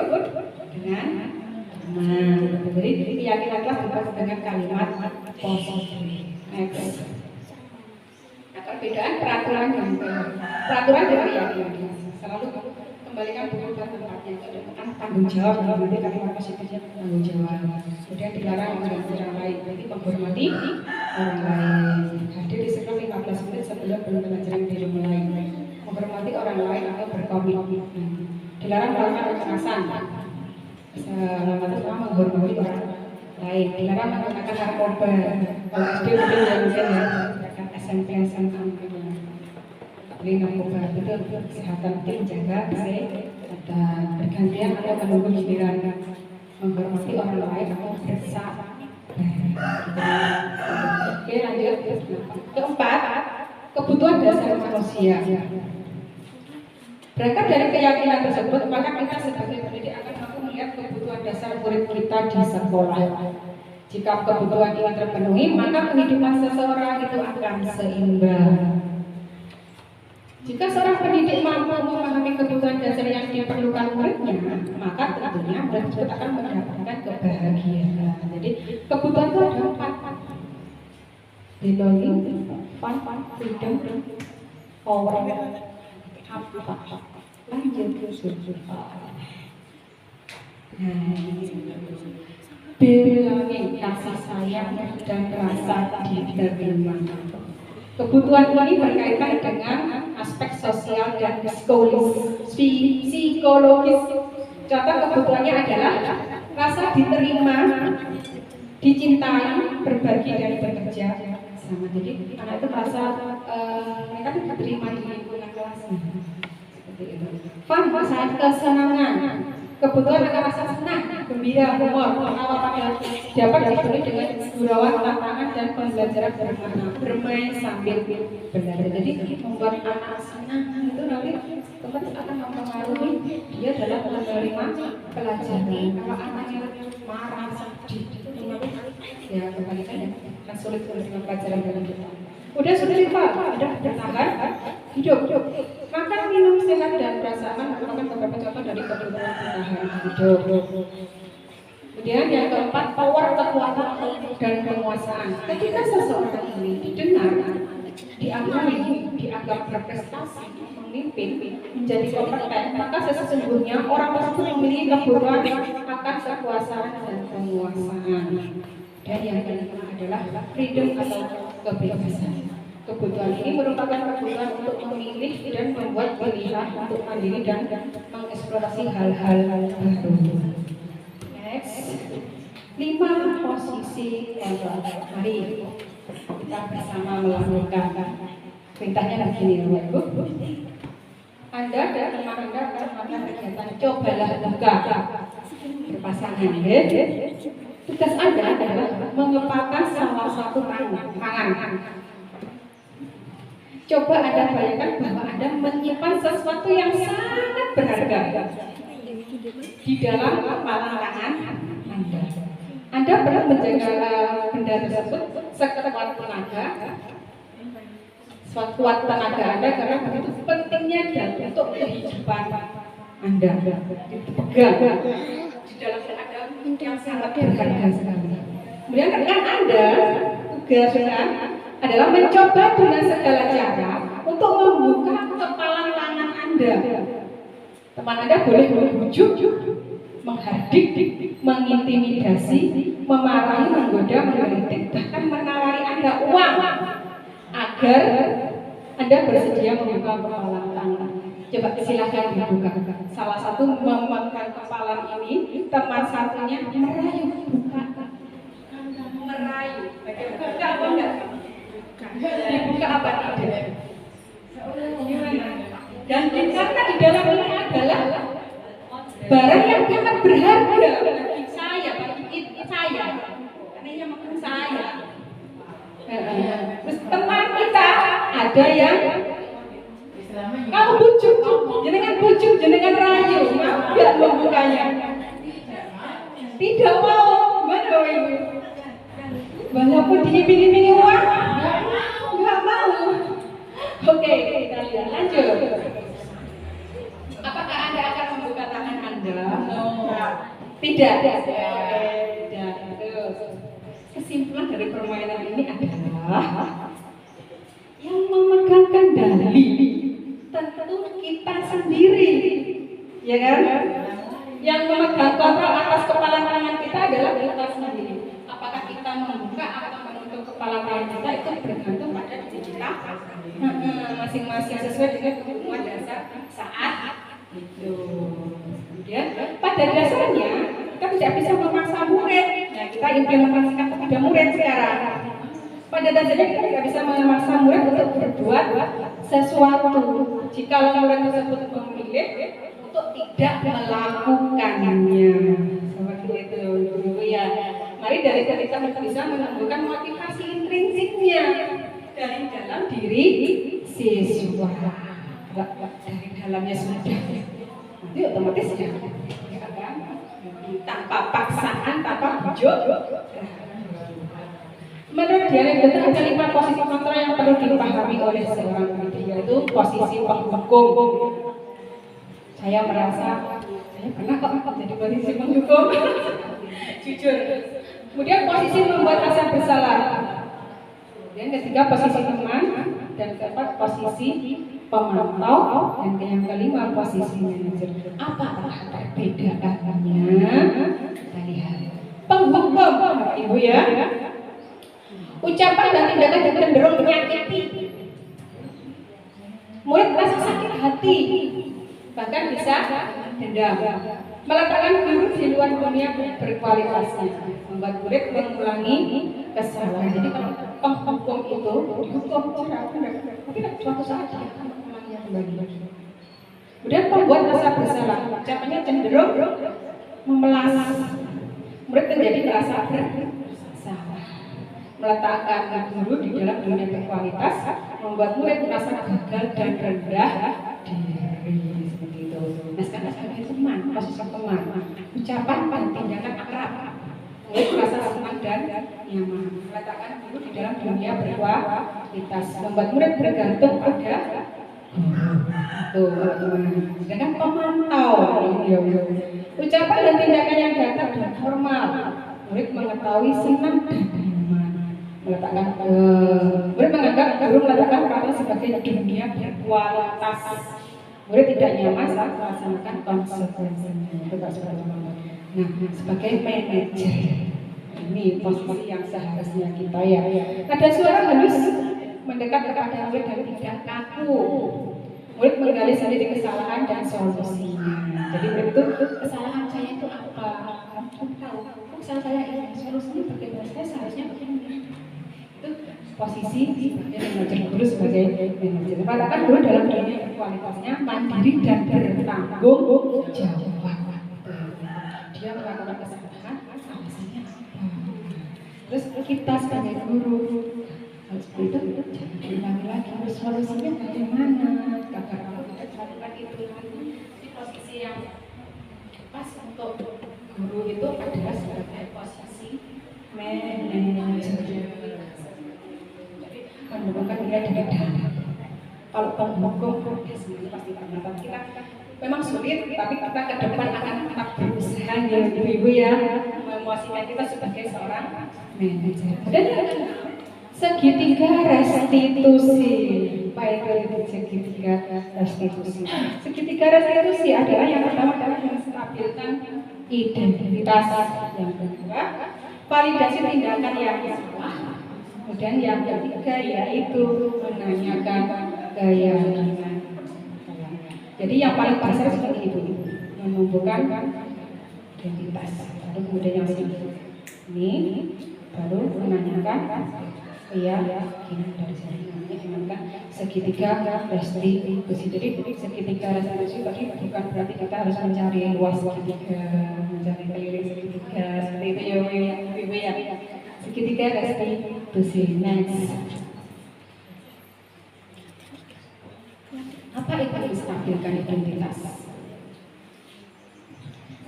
dengan jadi keyakinan kelas dibuat dengan kalimat positif. Next. Nah, perbedaan peraturan dan peraturan dan keyakinan selalu kembalikan buku ke tempatnya. Itu adalah tanggung jawab. Nanti kalimat positifnya tanggung jawab. Kemudian dilarang mengganggu orang lain. Jadi menghormati orang lain. Hadir di sekitar 15 menit sebelum pembelajaran dimulai. Menghormati orang lain atau berkomitmen. Dilarang melakukan kekerasan. Sama menghormati orang lain. Dilarang menggunakan narkoba. Kalau SD mungkin ya SMP SMA jadi narkoba itu kesehatan, penting menjaga kesehatan, bergantian atau menunggu giliran, menghormati orang lain atau bersabar. Oke, lanjut. Keempat, kebutuhan dasar manusia. Berangkat dari keyakinan tersebut, maka kita sebagai pendidik akan mampu melihat kebutuhan dasar murid kita di sekolah. Jika kebutuhan ini terpenuhi, maka kehidupan seseorang itu akan seimbang. Jika seorang pendidik mampu memahami kebutuhan dasar yang diperlukan muridnya, maka tentunya murid tersebut akan mendapatkan kebahagiaan. Jadi kebutuhan itu ada 4: belonging, fun, freedom, power, lanjut ke survival. Belonging, kasih sayang dan rasa diterima. Kebutuhan ini berkaitan dengan aspek sosial dan psikologis. Contoh kebutuhannya adalah rasa diterima, dicintai, berbagi dan bekerja sama. Jadi anak itu merasa mereka diterima di lingkungan kelasnya. Seperti itu. Fun, rasa kesenangan. Kebutuhan akan rasa senang, gembira, humor, pengalaman yang dapat dipenuhi dengan gurauan, tantangan dan pembelajaran bermakna, bermain sambil belajar. Jadi membuat anak senang itu nanti tempat akan mempengaruhi dia dalam menerima pelajaran. Kalau anaknya marah, sedih, ya kebalikannya akan sulit menerima pelajaran dari kita. Udah sulit Pak, udah bertahan, hidup. Makan, minum sehat dan berasa aman merupakan beberapa contoh dari kebutuhan bertahan hidup. Kemudian yang keempat, power, kekuatan dan penguasaan. Ketika seseorang ini didengar, diakui, dianggap berprestasi, memimpin, menjadi kompeten, maka sesungguhnya orang tersebut memiliki kebutuhan akan kekuasaan dan penguasaan. Dan yang kelima adalah freedom atau kebebasan. Kebutuhan ini merupakan kebutuhan untuk memilih dan membuat pilihan untuk mandiri dan mengeksplorasi hal-hal baru. Next, 5 posisi kontrol. Mari kita bersama melakukan perintahnya begini, Ibu. Anda dan teman Anda akan melakukan kegiatan cobalah buka berpasangan. Tugas Anda adalah mengepakkan salah satu tangan. Coba Anda bayangkan bahwa Anda menyimpan sesuatu yang sangat berharga di dalam kepalan tangan Anda. Anda perlu menjaga benda tersebut sekuat tenaga, sekuat tenaga Anda karena begitu pentingnya dan untuk kehidupan Anda. Dipegang di dalam keadaan yang sangat berharga sekali. Kemudian rekan Anda tugasnya adalah mencoba dengan segala cara untuk membuka kepalan tangan Anda. Teman Anda boleh membujuk, menghardik, mengintimidasi, memarahi, menggoda, mengkritik, bahkan menawari Anda uang agar Anda bersedia membuka kepalan tangan. Coba silakan dibuka. Salah satu memegang kepalan ini, teman satunya merayu, buka, merayu. Buka apa enggak? Dibuka apa tidak? Gimana? Dan karena di dalam ini adalah barang yang sangat berharga bagi saya, karena yang makan saya. Terus teman kita ada yang kamu bujuk, jenengan rayu, enggak membukanya. Tidak mau, gimana Ibu? Walaupun diiming-imingi uang, enggak mau. Oke, kita lihat lanjut. Apakah Anda akan membuka tangan Anda? Tidak. Terus kesimpulan dari permainan ini adalah yang memegang kendali tentu kita sendiri, ya kan? Yang memegang kontrol atas kepala tangan kita adalah kita sendiri. Apakah kita membuka atau menutup kepala tangan kita itu bergantung pada diri kita masing-masing sesuai dengan kebutuhan dasar saat itu. Kemudian pada dasarnya kita tidak bisa memaksa murid. Nah, kita implementasikan kepada murid sekarang. Pada dasarnya kita tidak bisa memaksa murid untuk berbuat sesuatu. Jika murid tersebut memilih untuk tidak melakukannya, seperti itu, Ibu ya. Mari dari kita bisa menumbuhkan motivasi intrinsiknya dari dalam diri siswa. Dari dalamnya sudah, nanti otomatis ya kan? Tanpa paksaan, tanpa bujuk. Menurut dia ada 5 posisi kontrol yang perlu dipahami oleh seorang guru, yaitu posisi penghukum. Saya merasa saya pernah kok jadi posisi penghukum, jujur. Kemudian posisi membuat rasa bersalah. Kemudian ketiga posisi teman, dan keempat posisi pemantau, dan yang kelima posisi manajer. Apakah perbedaannya? Kita lihat. Penghukum, Ibu ya. Ucapan dan tindakan yang cenderung menyakiti. Murid merasa sakit hati, bahkan bisa dendam. Meletakkan guru di luar dunia berkualitasnya, membuat murid mengulangi kesalahan. Jadi kalau penghukum itu dihukum tapi suatu saat dia akan mengulanginya kembali. Kemudian membuat rasa bersalah, ucapannya cenderung memelas. Murid menjadi merasa bersalah. Meletakkan guru di dalam dunia berkualitas, membuat murid merasa gagal dan rendah diri, seperti itu. Nah sekarang sebagai teman, posisi teman, ucapan dan tindakan akrab, murid merasa senang dan nyaman. Meletakkan guru di dalam dunia berkualitas, membuat murid bergantung pada tuh teman. Sedangkan pemantau, ucapan dan tindakan yang datar dan formal, murid mengetahui senang dan nyaman. Meletakkan murid menganggap guru meletakkan praktek sebagai dunia berkualitas. Murid tidak nyaman saat melaksanakan konsekuensinya. Nah, sebagai manajer, ini posisi yang seharusnya kita ya. Ada suara halus mendekat kepada murid dan tidak kaku. Murid menggali sendiri kesalahan dan solusinya. Jadi murid itu, kesalahan saya itu apa? Kamu tahu, kesalahan saya ini, solusinya bagaimana? Saya seharusnya begini. Itu posisi sebagai manajer, guru sebagai manajer. Katakan guru dalam dunia berkualitasnya mandiri dan bertanggung jawab. Dia melakukan kesalahan, alasannya apa? Terus kita sebagai guru harus itu jangan diulangi lagi. Terus solusinya bagaimana? Agar kamu tidak melakukan itu. Di posisi yang pas untuk guru itu adalah sebagai posisi manajer. Menemukan dia dari dalam. Kalau penghukum sebenarnya pasti pernah kita memang sulit, tapi kita ke depan akan tetap berusaha ya ibu ya, memosisikan kita sebagai seorang manajer. Dan segitiga restitusi, baik itu segitiga restitusi. Segitiga restitusi adalah yang pertama adalah menstabilkan identitas, yang kedua validasi tindakan yang salah. Kemudian yang ketiga yaitu menanyakan keyakinan. Jadi yang paling dasar seperti itu, menumbuhkan identitas. Lalu kemudian yang ini baru menanyakan keyakinan dari sini. Namanya segitiga restitusi. Jadi segitiga restitusi tadi bukan berarti kita harus mencari luas segitiga, mencari keliling segitiga, seperti itu ya ibu ya. Segitiga restitusi. Next. Apa itu menstabilkan identitas?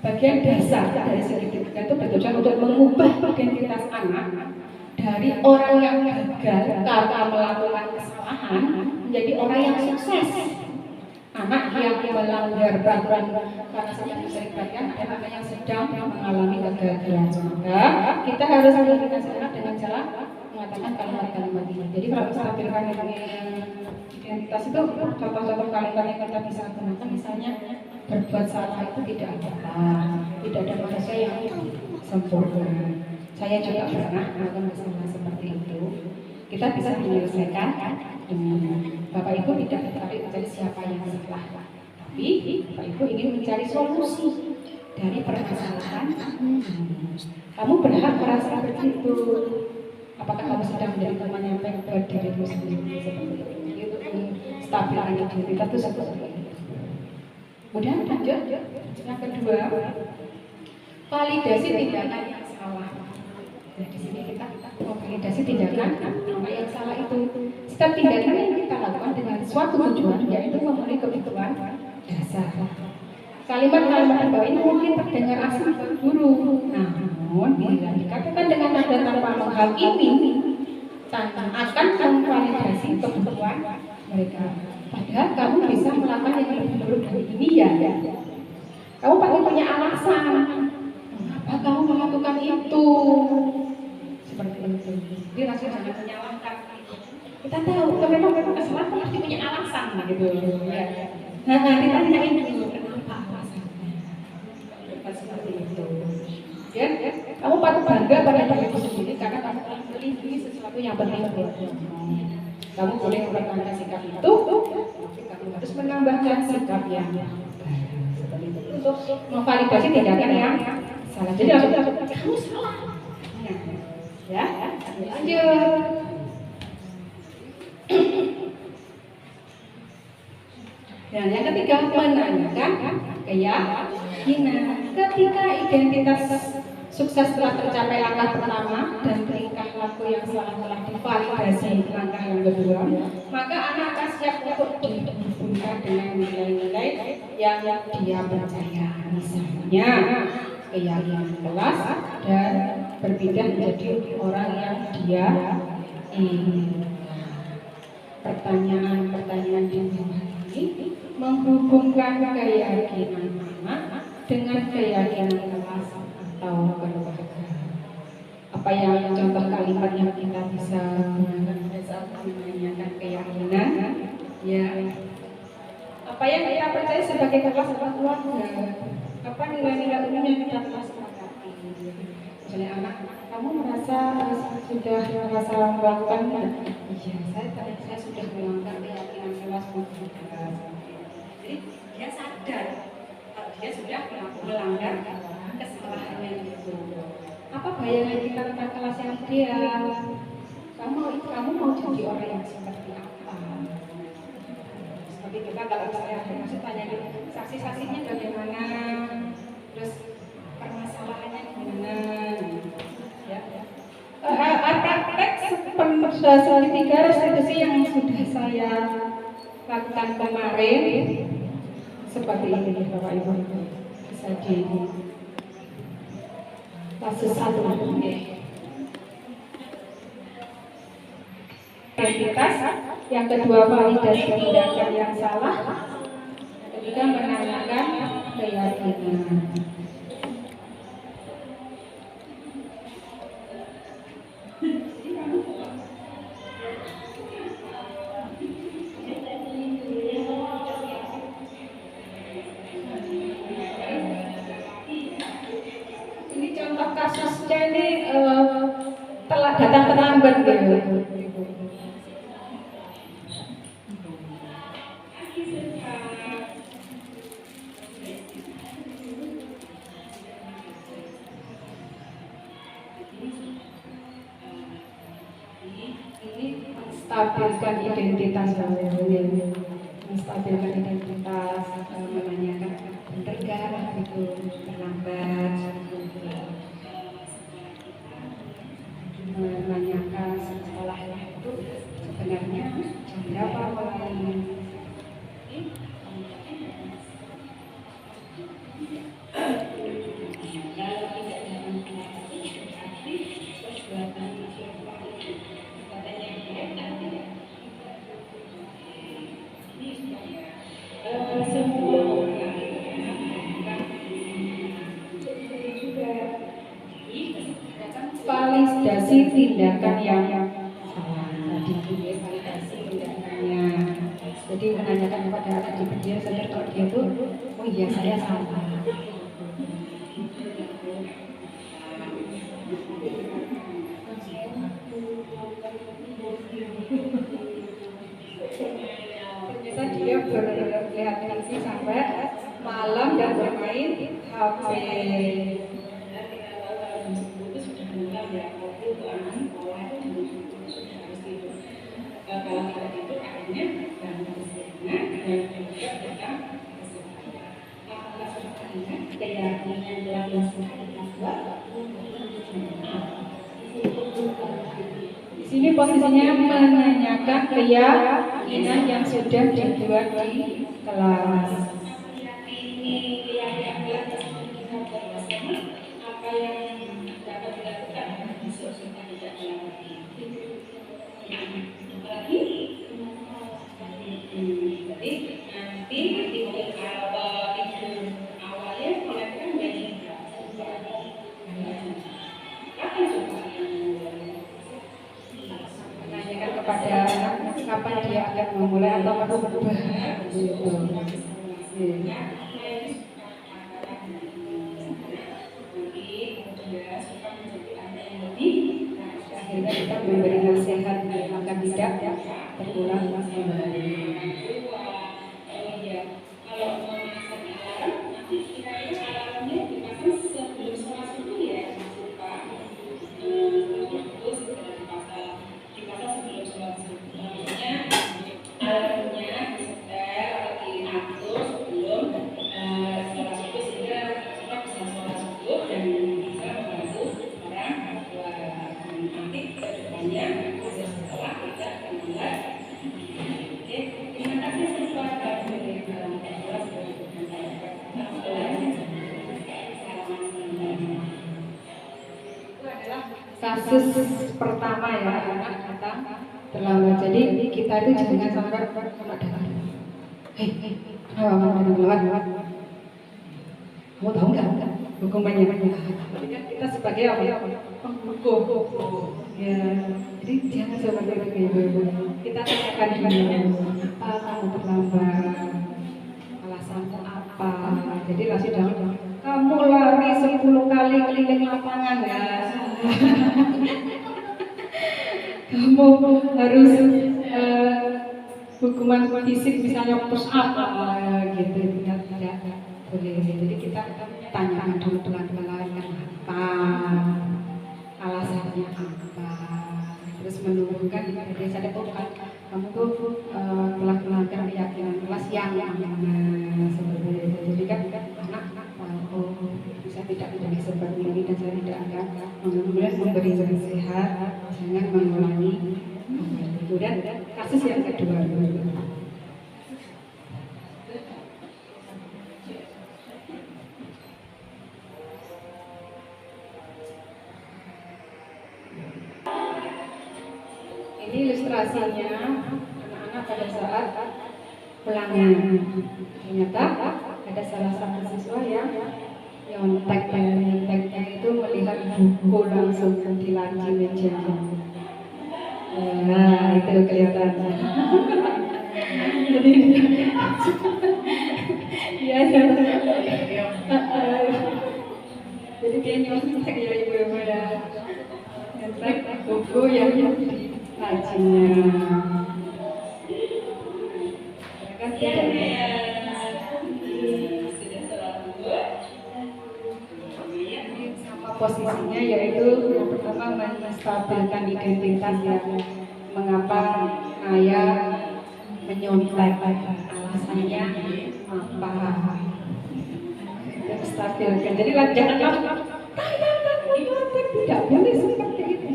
Bagian dasar dari segitiga itu bertujuan untuk mengubah identitas anak dari orang yang gagal karena melakukan kesalahan menjadi orang yang sukses. Anak yang melanggar peraturan karena sedang diseribatkan dan anak yang sedang mengalami kegagalan. Maka kita harus mengingatkan anak dengan cara mengatakan kalimat-kalimat ini. Jadi kalau menstabilkan identitas itu contoh-contoh kalimat yang kita bisa gunakan, misalnya berbuat salah itu tidak ada manusia yang sempurna. Saya juga pernah melakukan kesalahan seperti itu. Kita bisa menyelesaikan dengan Bapak Ibu tidak tertarik mencari siapa yang salah, tapi Bapak Ibu ingin mencari solusi dari permasalahan. Kamu berhak merasa begitu. Apakah kamu sedang menjadi teman yang baik buat dirimu sendiri seperti itu? Itu stabilkan identitas itu seperti itu. Kemudian lanjut yang kedua, validasi tindakan yang salah. Nah, di sini kita validasi tindakan apa yang salah itu. Setiap tindakan yang kita lakukan dengan suatu tujuan, yaitu memenuhi kebutuhan dasar. Kalimat-kalimat di bawah ini mungkin terdengar asing bagi guru, namun bila dikatakan dengan nada tanpa menghakimi, akan memvalidasi kebutuhan mereka. Padahal kamu bisa melakukan yang lebih buruk dari ini ya. Kamu pasti punya alasan mengapa kamu melakukan itu. Seperti itu. Jadi langsung jangan menyalahkan. Kita tahu kalau memang kesalahan pasti punya alasan gitu. Ya. Nah, kita tanyain dulu kenapa alasannya. Seperti itu. Ya, kamu patut bangga pada dirimu sendiri karena kamu telah memiliki sesuatu yang penting buatmu. Kamu boleh mempertahankan sikap itu, tapi kamu harus menambahkan sikap yang seperti itu untuk memvalidasi tindakan yang salah. Jadi langsung kamu salah. Ya, lanjut. Dan yang ketiga, menanyakan keyakinan. Ketika identitas sukses telah tercapai langkah pertama dan tingkah laku yang salah telah divalidasi langkah yang kedua, maka anak akan siap untuk dihubungkan dengan nilai-nilai yang dia percaya. Misalnya keyakinan kelas dan berpindah menjadi orang yang dia ingin. Pertanyaan-pertanyaan di bawah ini menghubungkan keyakinan anak dengan keyakinan kelas atau keluarga. Apa yang contoh kalimat yang kita bisa gunakan pada saat menanyakan keyakinan? Ya, apa yang kita percaya sebagai kelas atau keluarga? Apa nilai-nilai umum yang kita telah sepakati? Misalnya anak, kamu merasa sudah merasa melakukan? Iya, saya sudah melanggar keyakinan kelas juga. Jadi dia sadar kalau dia sudah melanggar kesalahannya itu. Apa bayangan kita tentang kelas yang ideal? Kamu mau jadi orang yang seperti apa? Seperti kita kalau saya masih tanya saksi-saksinya bagaimana, terus permasalahannya gimana, ya. Praktek segitiga restitusi yang sudah saya lakukan kemarin seperti ini Bapak Ibu, bisa di kasus 1 identitas, yang kedua validasi tindakan yang salah, yang ketiga menanyakan keyakinan. Kasusnya ini telah datang terlambat gitu. Ini menstabilkan identitas, menstabilkan identitas, menanyakan benar gak itu terlambat. Menanyakan sekolahnya itu sebenarnya jam berapa mulai. Validasi tindakan yang salah. Tadi validasi tindakannya. Jadi menanyakan kepada anak didik dia sadar kalau dia tuh, oh iya saya salah. Ternyata dia berlihat TV sampai malam dan bermain HP. Kalau kita itu akhirnya dan keyakinan yang sini posisinya menanyakan keyakinan yang sudah dibuat di kelas. Ini keyakinan apa yang dapat dilakukan besok kita tidak melewati. Apalagi jadi nanti kalau itu awalnya kira-kira menjadi kapan coba Menanyakan kepada anak kapan dia akan memulai atau berubah. Akhirnya kita memberi nasihat agar tidak terulang kembali. kalau memasang alarm nanti kira-kira alarmnya dipasang sebelum sholat subuh ya Mas Pak. Terus dipasang sebelum sholat subuh. Maksudnya alarmnya disetel atau diatur sebelum sholat subuh sehingga kita bisa sholat subuh dan bisa membantu orang tua. Nanti kedepannya setelah kita akan mulai. Oke, terima kasih siswa kami. Kasus pertama ya, anak datang terlambat. Jadi kita itu jangan sampai datang. Hei, lewat. Kamu tahu nggak hukumannya? Jadi kan kita sebagai apa? Penghukum. Ya, jadi jangan seperti itu ibu-ibu. Kita tanyakan dulu, apa kamu terlambat? Alasanmu apa? Jadi langsung jangan. Kamu lari 10 kali keliling lapangan ya. Kamu harus hukuman fisik misalnya push up gitu, tidak boleh. Jadi kita tanyakan dulu pelan-pelan apa, alasannya apa, terus menumbuhkan dia sadar kan kamu tuh telah melanggar keyakinan kelas yang mana seperti itu. Jadi kan anak-anak bisa tidak menjadi seperti ini dan saya tidak akan memberi nasihat jangan mengulangi. Kemudian kasus yang kedua. Ini ilustrasinya anak-anak pada saat ulangan. Ternyata ada salah satu siswa yang nyontek-nyonteknya itu melihat buku langsung di laci meja. Nah, itu kelihatan. Jadi, ya. Jadi dia nyontek ya ibu-ibu ya. Nyontek buku yang di lacinya. Kan tidak. Posisinya yaitu yang pertama menstabilkan identitas ya, mengapa ayah menyontek, alasannya apa, dan stabilkan. Jadi jangan menyontek, tidak boleh seperti itu.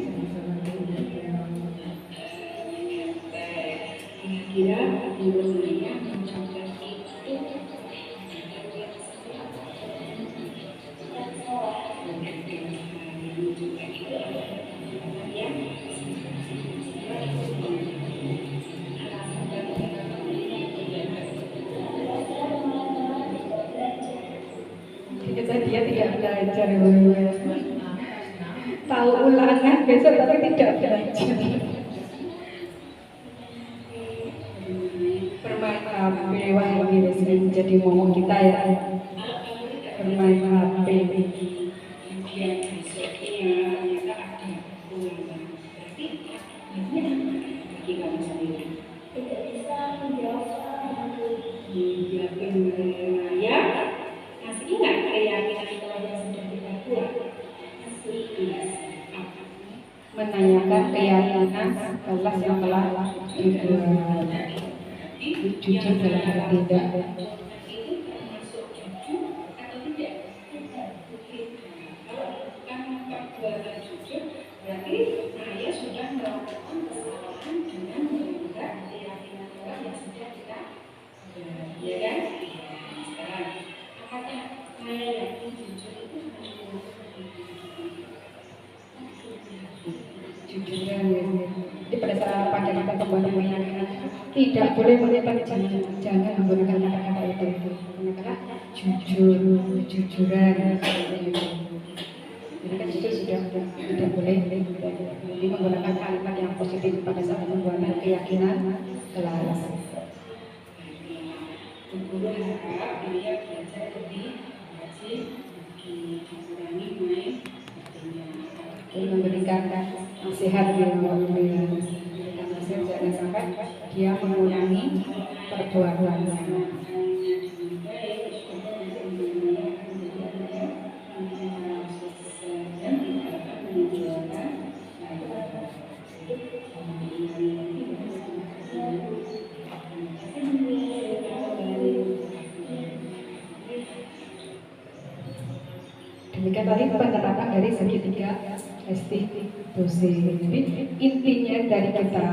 Kira ibunya mencontoh dia tidak belajar, tahu ulangan besok tapi tidak belajar. Bermain HP, wah ini sering jadi momong kita ya. Bermain HP. Kemudian besoknya ternyata ada ulangan. Berarti bagi kamu sendiri tidak bisa menjawab. Ya. Masih ingat keyakinan bahwa yang sudah kita buat? Masih ingat. Menanyakan keyakinan kelas yang telah dibuat. Jujur dalam hal tidak. Itu termasuk jujur atau tidak? Kalau bukan perbuatan jujur, berarti saya sudah melakukan tidak boleh menyebar jangan menggunakan kata-kata itu. Gunakanlah jujur, kejujuran, seperti itu. Jadi kan jujur sudah tidak boleh. Jadi menggunakan kalimat yang positif pada saat pembuatan keyakinan kelas. Guru harap dia belajar lebih rajin, dikurangi main memberikan nasihat yang memberikan nasihat jangan sampai dia mengulangi perbuatannya. Demikian tadi penerapan dari segitiga restitusi. Jadi intinya dari kita,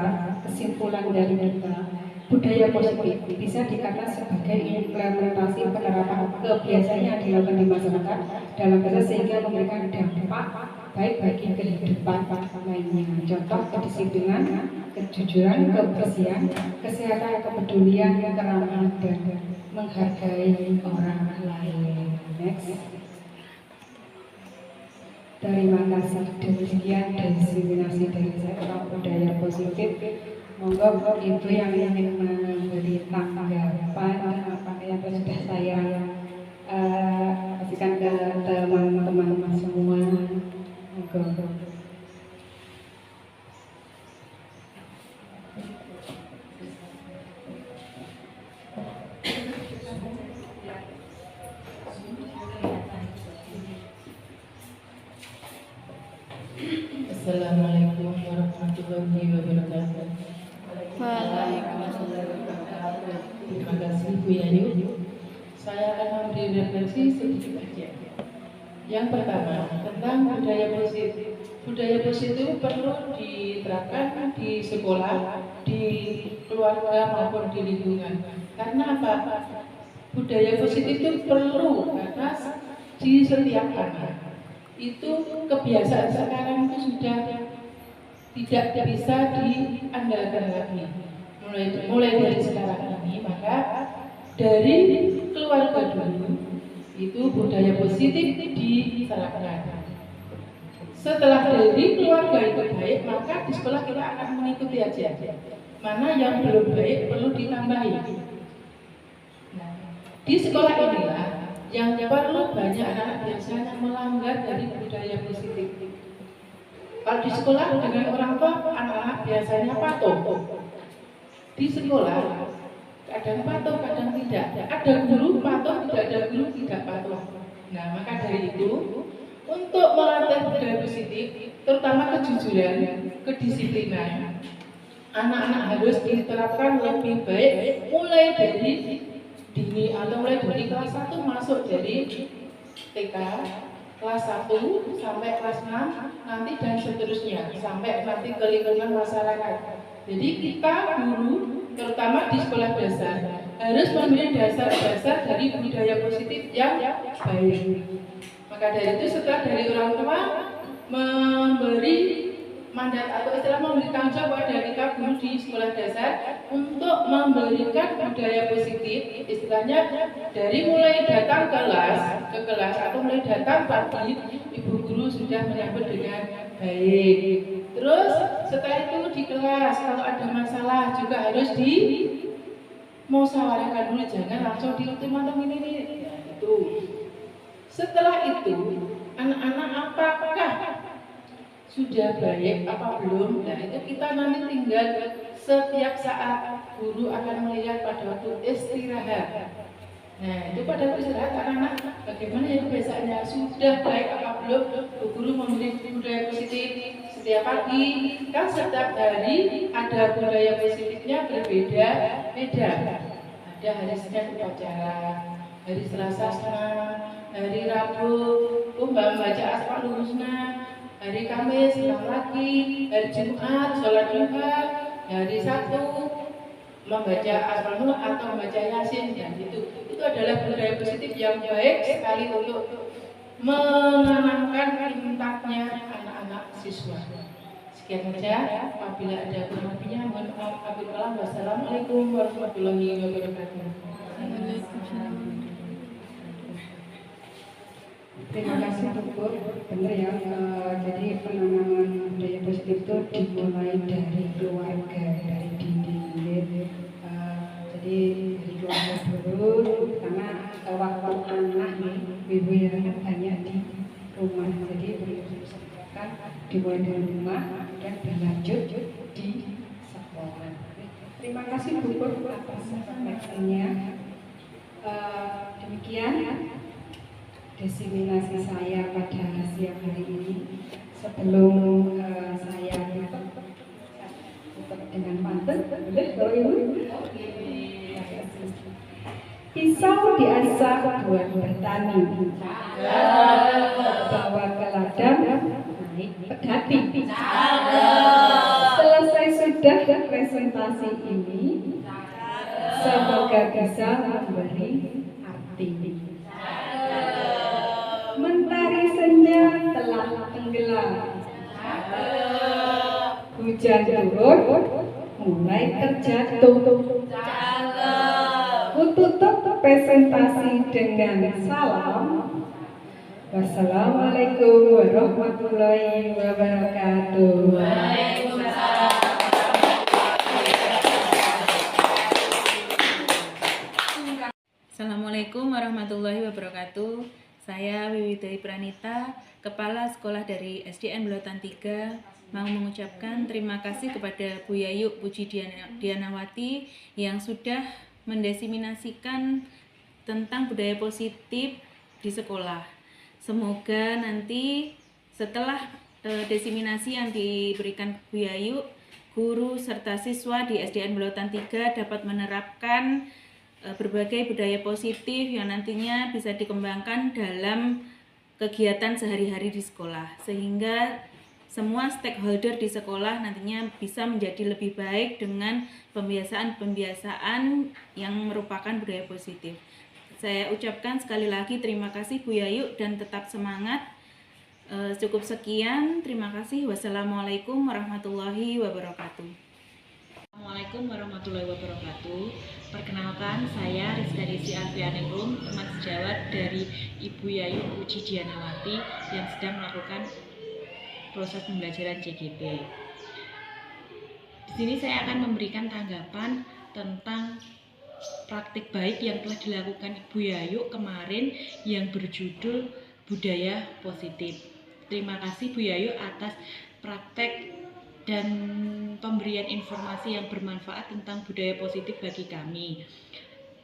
kesimpulan dari kita, budaya positif bisa dikatakan sebagai implementasi penerapan kebiasaan yang dilakukan di masyarakat dalam bahasa sehingga memberikan dampak baik bagi kehidupan lainnya. Contoh kedisiplinan, kejujuran, kebersihan, kesehatan, kepedulian, keramahan, dan menghargai orang lain. Next. Terima kasih. Demikian diseminasi dari saya tentang budaya positif. Monggo Ibu yang ingin memberi tanggapan apa yang sudah saya kasihkan ke teman-teman semua. Monggo. Assalamualaikum warahmatullahi wabarakatuh. Waalaikumsalam. Terima kasih Bu Yayu. Saya akan memberi refleksi sedikit saja. Yang pertama tentang budaya positif. Budaya positif perlu diterapkan di sekolah, di keluarga maupun di lingkungan. Karena apa? Budaya positif itu perlu karena di setiap anak. Itu kebiasaan sekarang itu sudah tidak bisa diandalkan lagi. Mulai dari sekarang ini, maka dari keluarga dulu itu budaya positif diterapkan. Setelah dari keluarga itu baik, maka di sekolah kita akan mengikuti aja. Mana yang belum baik perlu ditambahi. Nah, di sekolah inilah yang perlu banyak anak-anak biasanya melanggar dari budaya positif. Kalau di sekolah dengan orang tua, anak-anak biasanya patuh. Di sekolah kadang patuh, kadang tidak. Ada guru patuh, tidak ada guru tidak patuh. Nah, maka dari itu untuk melatih budaya positif, terutama kejujuran, kedisiplinan, anak-anak harus diterapkan lebih baik mulai dari dini atau mulai dari kelas 1 masuk dari TK, kelas 1 sampai kelas 6 nanti dan seterusnya sampai nanti ke lingkungan masyarakat. Jadi kita guru terutama di sekolah dasar harus memberi dasar-dasar dari budaya positif yang baik. Maka dari itu setelah dari orang tua memberi mandat atau istilah memberi tanggung jawab pada kita guru di sekolah dasar untuk memberikan budaya positif, istilahnya dari mulai datang ke kelas atau mulai datang pagi ibu guru sudah menyambut dengan baik. Terus setelah itu di kelas kalau ada masalah juga harus dimusyawarahkan dulu, jangan langsung diultimatum ini. Ya, itu. Setelah itu anak-anak apakah sudah baik apa belum? Nah itu kita nanti tinggal setiap saat guru akan melihat pada waktu istirahat. Nah itu pada waktu istirahat anak-anak bagaimana ya kebiasaannya sudah baik apa belum? Guru memberi budaya positif setiap pagi. Kan setiap hari ada budaya positifnya berbeda-beda. Ada hari Senin upacara, hari Selasa senam, hari Rabu membaca Asmaul Husna, hari Kamis senam lagi, hari Jumat sholat duha, hari Sabtu membaca Asmaul atau membaca Yasin. Ya, itu adalah budaya positif yang baik sekali untuk menanamkan impaknya anak-anak siswa. Sekian saja. Apabila ada kurang lebihnya, mohon maaf. Wassalamualaikum warahmatullahi wabarakatuh. Terima kasih Bu. Benar ya. Jadi penanaman budaya positif itu dimulai dari keluarga, dari diri. Jadi dari keluarga dulu, karena waktu anak nih, ibu yang banyak di rumah. Jadi berikan dimulai dari rumah dan berlanjut di sekolah. Terima kasih Bu atas sampaiannya. Demikian diseminasi saya pada siang hari ini. Sebelum saya tutup dengan pantun, boleh kalau ibu? Pisau diasah buat bertani, bawa ke ladang, naik pedati. Selesai sudah presentasi ini, semoga bisa memberi arti. Mentari senja telah tenggelam, hujan turun mulai terjatuh. Tutup presentasi dengan salam. Wassalamualaikum warahmatullahi wabarakatuh. Assalamualaikum warahmatullahi wabarakatuh. Saya Wiwidai Pranita, Kepala Sekolah dari SDN Belotan 3, mau mengucapkan terima kasih kepada Bu Yayu Puji Dianawati yang sudah mendesimasikan tentang budaya positif di sekolah. Semoga nanti setelah desiminasi yang diberikan Bu Yayu, guru serta siswa di SDN Belotan 3 dapat menerapkan berbagai budaya positif yang nantinya bisa dikembangkan dalam kegiatan sehari-hari di sekolah, sehingga semua stakeholder di sekolah nantinya bisa menjadi lebih baik dengan pembiasaan-pembiasaan yang merupakan budaya positif. Saya ucapkan sekali lagi terima kasih Bu Yayu dan tetap semangat. Cukup sekian, terima kasih. Wassalamualaikum warahmatullahi wabarakatuh. Assalamualaikum warahmatullahi wabarakatuh. Perkenalkan, saya Rizka Desi Alfianingrum, teman sejawat dari Ibu Yayu Puji Dianawati yang sedang melakukan proses pembelajaran CGP. Di sini saya akan memberikan tanggapan tentang praktik baik yang telah dilakukan Ibu Yayu kemarin yang berjudul Budaya Positif. Terima kasih Bu Yayu atas praktek dan pemberian informasi yang bermanfaat tentang budaya positif bagi kami,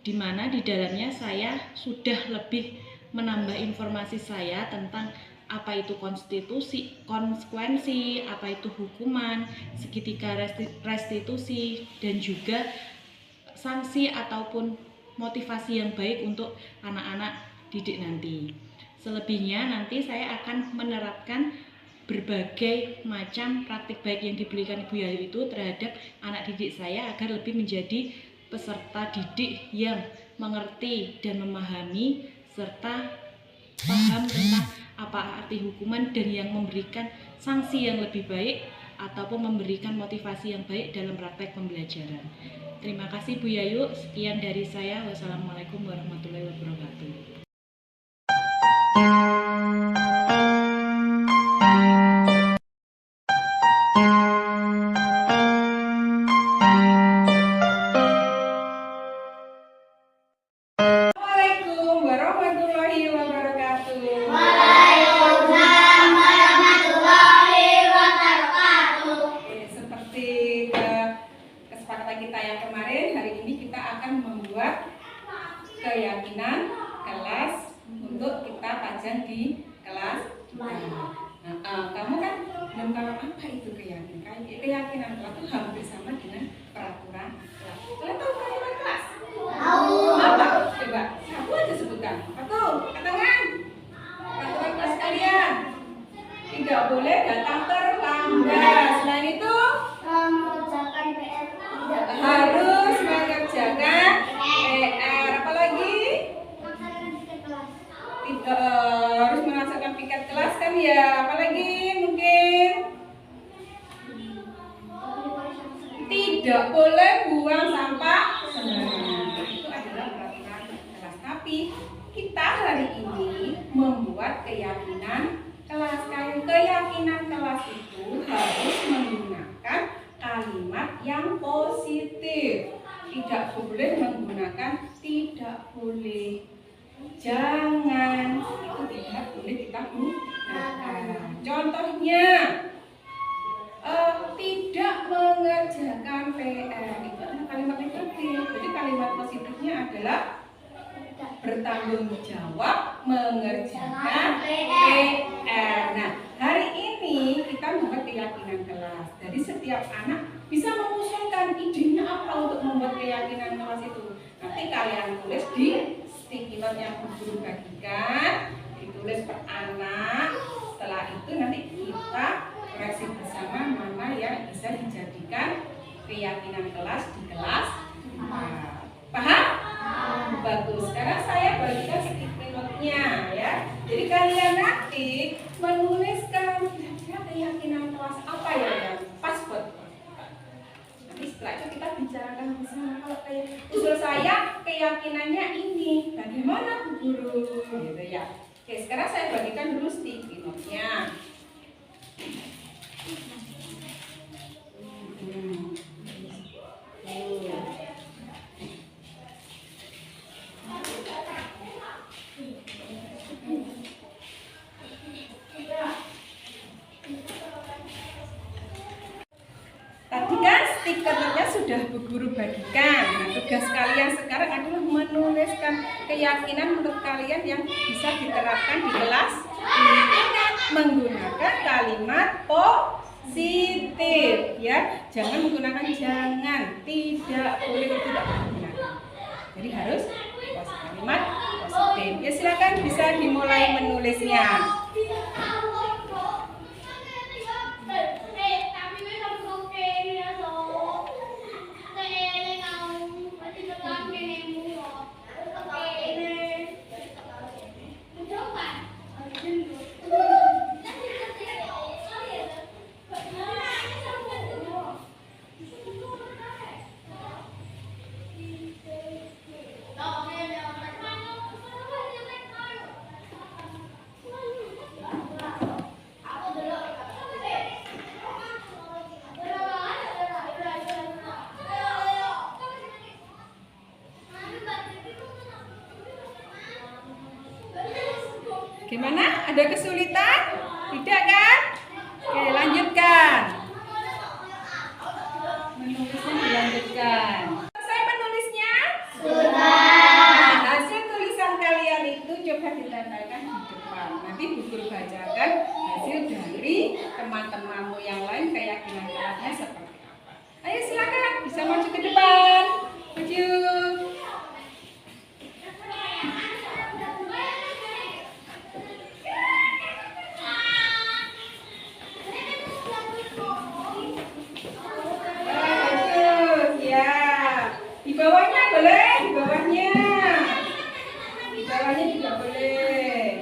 di mana di dalamnya saya sudah lebih menambah informasi saya tentang apa itu konstitusi, konsekuensi, apa itu hukuman, segitiga restitusi, dan juga sanksi ataupun motivasi yang baik untuk anak-anak didik nanti. Selebihnya nanti saya akan menerapkan berbagai macam praktik baik yang diberikan Ibu Yayu itu terhadap anak didik saya agar lebih menjadi peserta didik yang mengerti dan memahami serta paham tentang apa arti hukuman dan yang memberikan sanksi yang lebih baik ataupun memberikan motivasi yang baik dalam praktek pembelajaran. Terima kasih Bu Yayu, sekian dari saya. Wassalamualaikum warahmatullahi wabarakatuh. Assalamualaikum warahmatullahi wabarakatuh. Waalaikumsalam warahmatullahi wabarakatuh. Seperti kesepakatan kita yang kemarin, hari ini kita akan membuat keyakinan kelas untuk kita pajang di kelas. Kamu kan belum tahu apa itu keyakinan. Keyakinan kelas itu hampir sama dengan peraturan kelas. Kalian tahu peraturan kelas? Tahu. Apa? Coba, satu aja sebutkan. Satu, katakan. Peraturan kelas kalian. Tidak boleh datang terlambat. Selain itu, Mengerjakan PR. harus mengerjakan PR. Apalagi? Harus menghasilkan piket kelas kan ya. Apalagi mungkin tidak boleh buang sampah sembarangan. Itu adalah peraturan kelas. Tapi kita hari ini membuat keyakinan kelas. Keyakinan kelas itu harus menggunakan kalimat yang positif. Tidak boleh menggunakan tidak boleh, jangan, itu tidak boleh kita gunakan. Contohnya, tidak mengerjakan PR, itu adalah kalimat negatif. Jadi kalimat positifnya adalah bertanggung jawab mengerjakan PR. Nah, hari ini kita membuat keyakinan kelas. Jadi setiap anak bisa mengusulkan idenya apa untuk membuat keyakinan kelas itu. Nanti kalian tulis di sticky note yang guru bagikan, ditulis per anak. Setelah itu nanti kita koreksi bersama mana yang bisa dijadikan keyakinan kelas di kelas. Paham? Bagus. Sekarang saya bagikan sticky note-nya ya. Jadi kalian nanti menuliskan keyakinan kelas apa ya yang pas buat nanti setelah itu kita bicarakan bersama. Kalau kayak usul saya keyakinannya ini, bagaimana Bu Guru? Gitu ya. Oke, sekarang saya bagikan dulu sticky note-nya. Tadi kan stikernya sudah Bu Guru bagikan. Nah, tugas kalian sekarang adalah menuliskan keyakinan menurut kalian yang bisa diterapkan di kelas. Ingat menggunakan kalimat positif ya. Jangan menggunakan jangan, tidak boleh, tidak menggunakan. Jadi harus kalimat positif. Ya silakan bisa dimulai menulisnya. Gimana? Ada kesulitan? Tidak kan? Oke, lanjutkan. Menulisnya dilanjutkan. Selesai menulisnya? Sudah. Hasil tulisan kalian itu coba ditempelkan di depan. Nanti Bu Guru bacakan hasil dari teman-temanmu yang lain keyakinan kelasnya seperti apa. Ayo silakan, bisa maju ke depan. Maju. Di bawahnya boleh, di bawahnya. Di bawahnya juga boleh.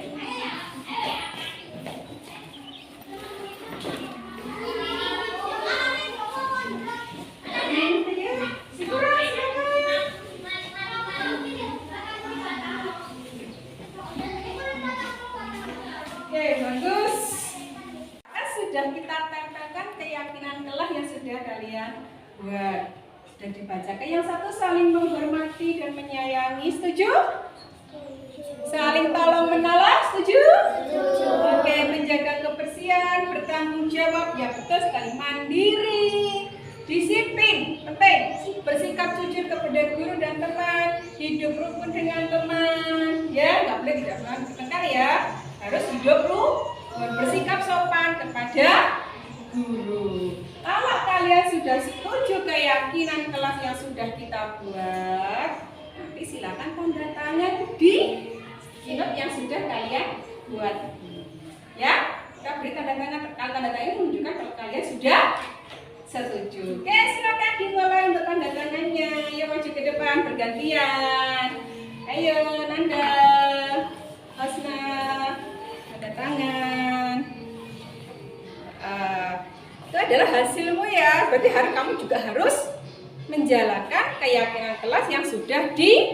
Oke, bagus. Sudah kita tempelkan keyakinan kelas yang sudah kalian buat. Dan dibacakan. Yang satu saling menghormati dan menyayangi, setuju? Saling tolong menolong, setuju? Oke, menjaga kebersihan, bertanggung jawab, ya betul sekali. Mandiri, disiplin, penting. Bersikap jujur kepada guru dan teman, hidup rukun dengan teman. Ya, nggak boleh tidak melakukan bertengkar ya. Harus hidup rukun, bersikap sopan kepada guru. Kalau kalian sudah setuju keyakinan kelas yang sudah kita buat, nanti silakan tanda tangan di note yang sudah kalian buat. Ya, kita beri tanda tangan. Kalau tanda tangan menunjukkan kalau kalian sudah setuju. Oke, silakan dimulai untuk tanda tangannya. Ayo maju ke depan bergantian. Ayo, Nanda, Hosna, tanda tangan. Itu adalah hasilmu ya, berarti kamu juga harus menjalankan keyakinan kelas yang sudah dibuat.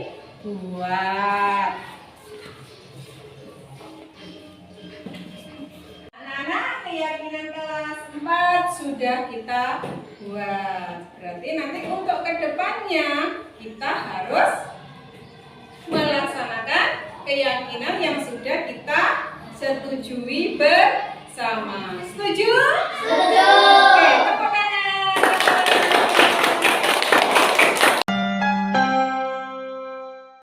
Anak-anak, keyakinan kelas 4 sudah kita buat. Berarti nanti untuk kedepannya kita harus melaksanakan keyakinan yang sudah kita setujui bersama. Setuju?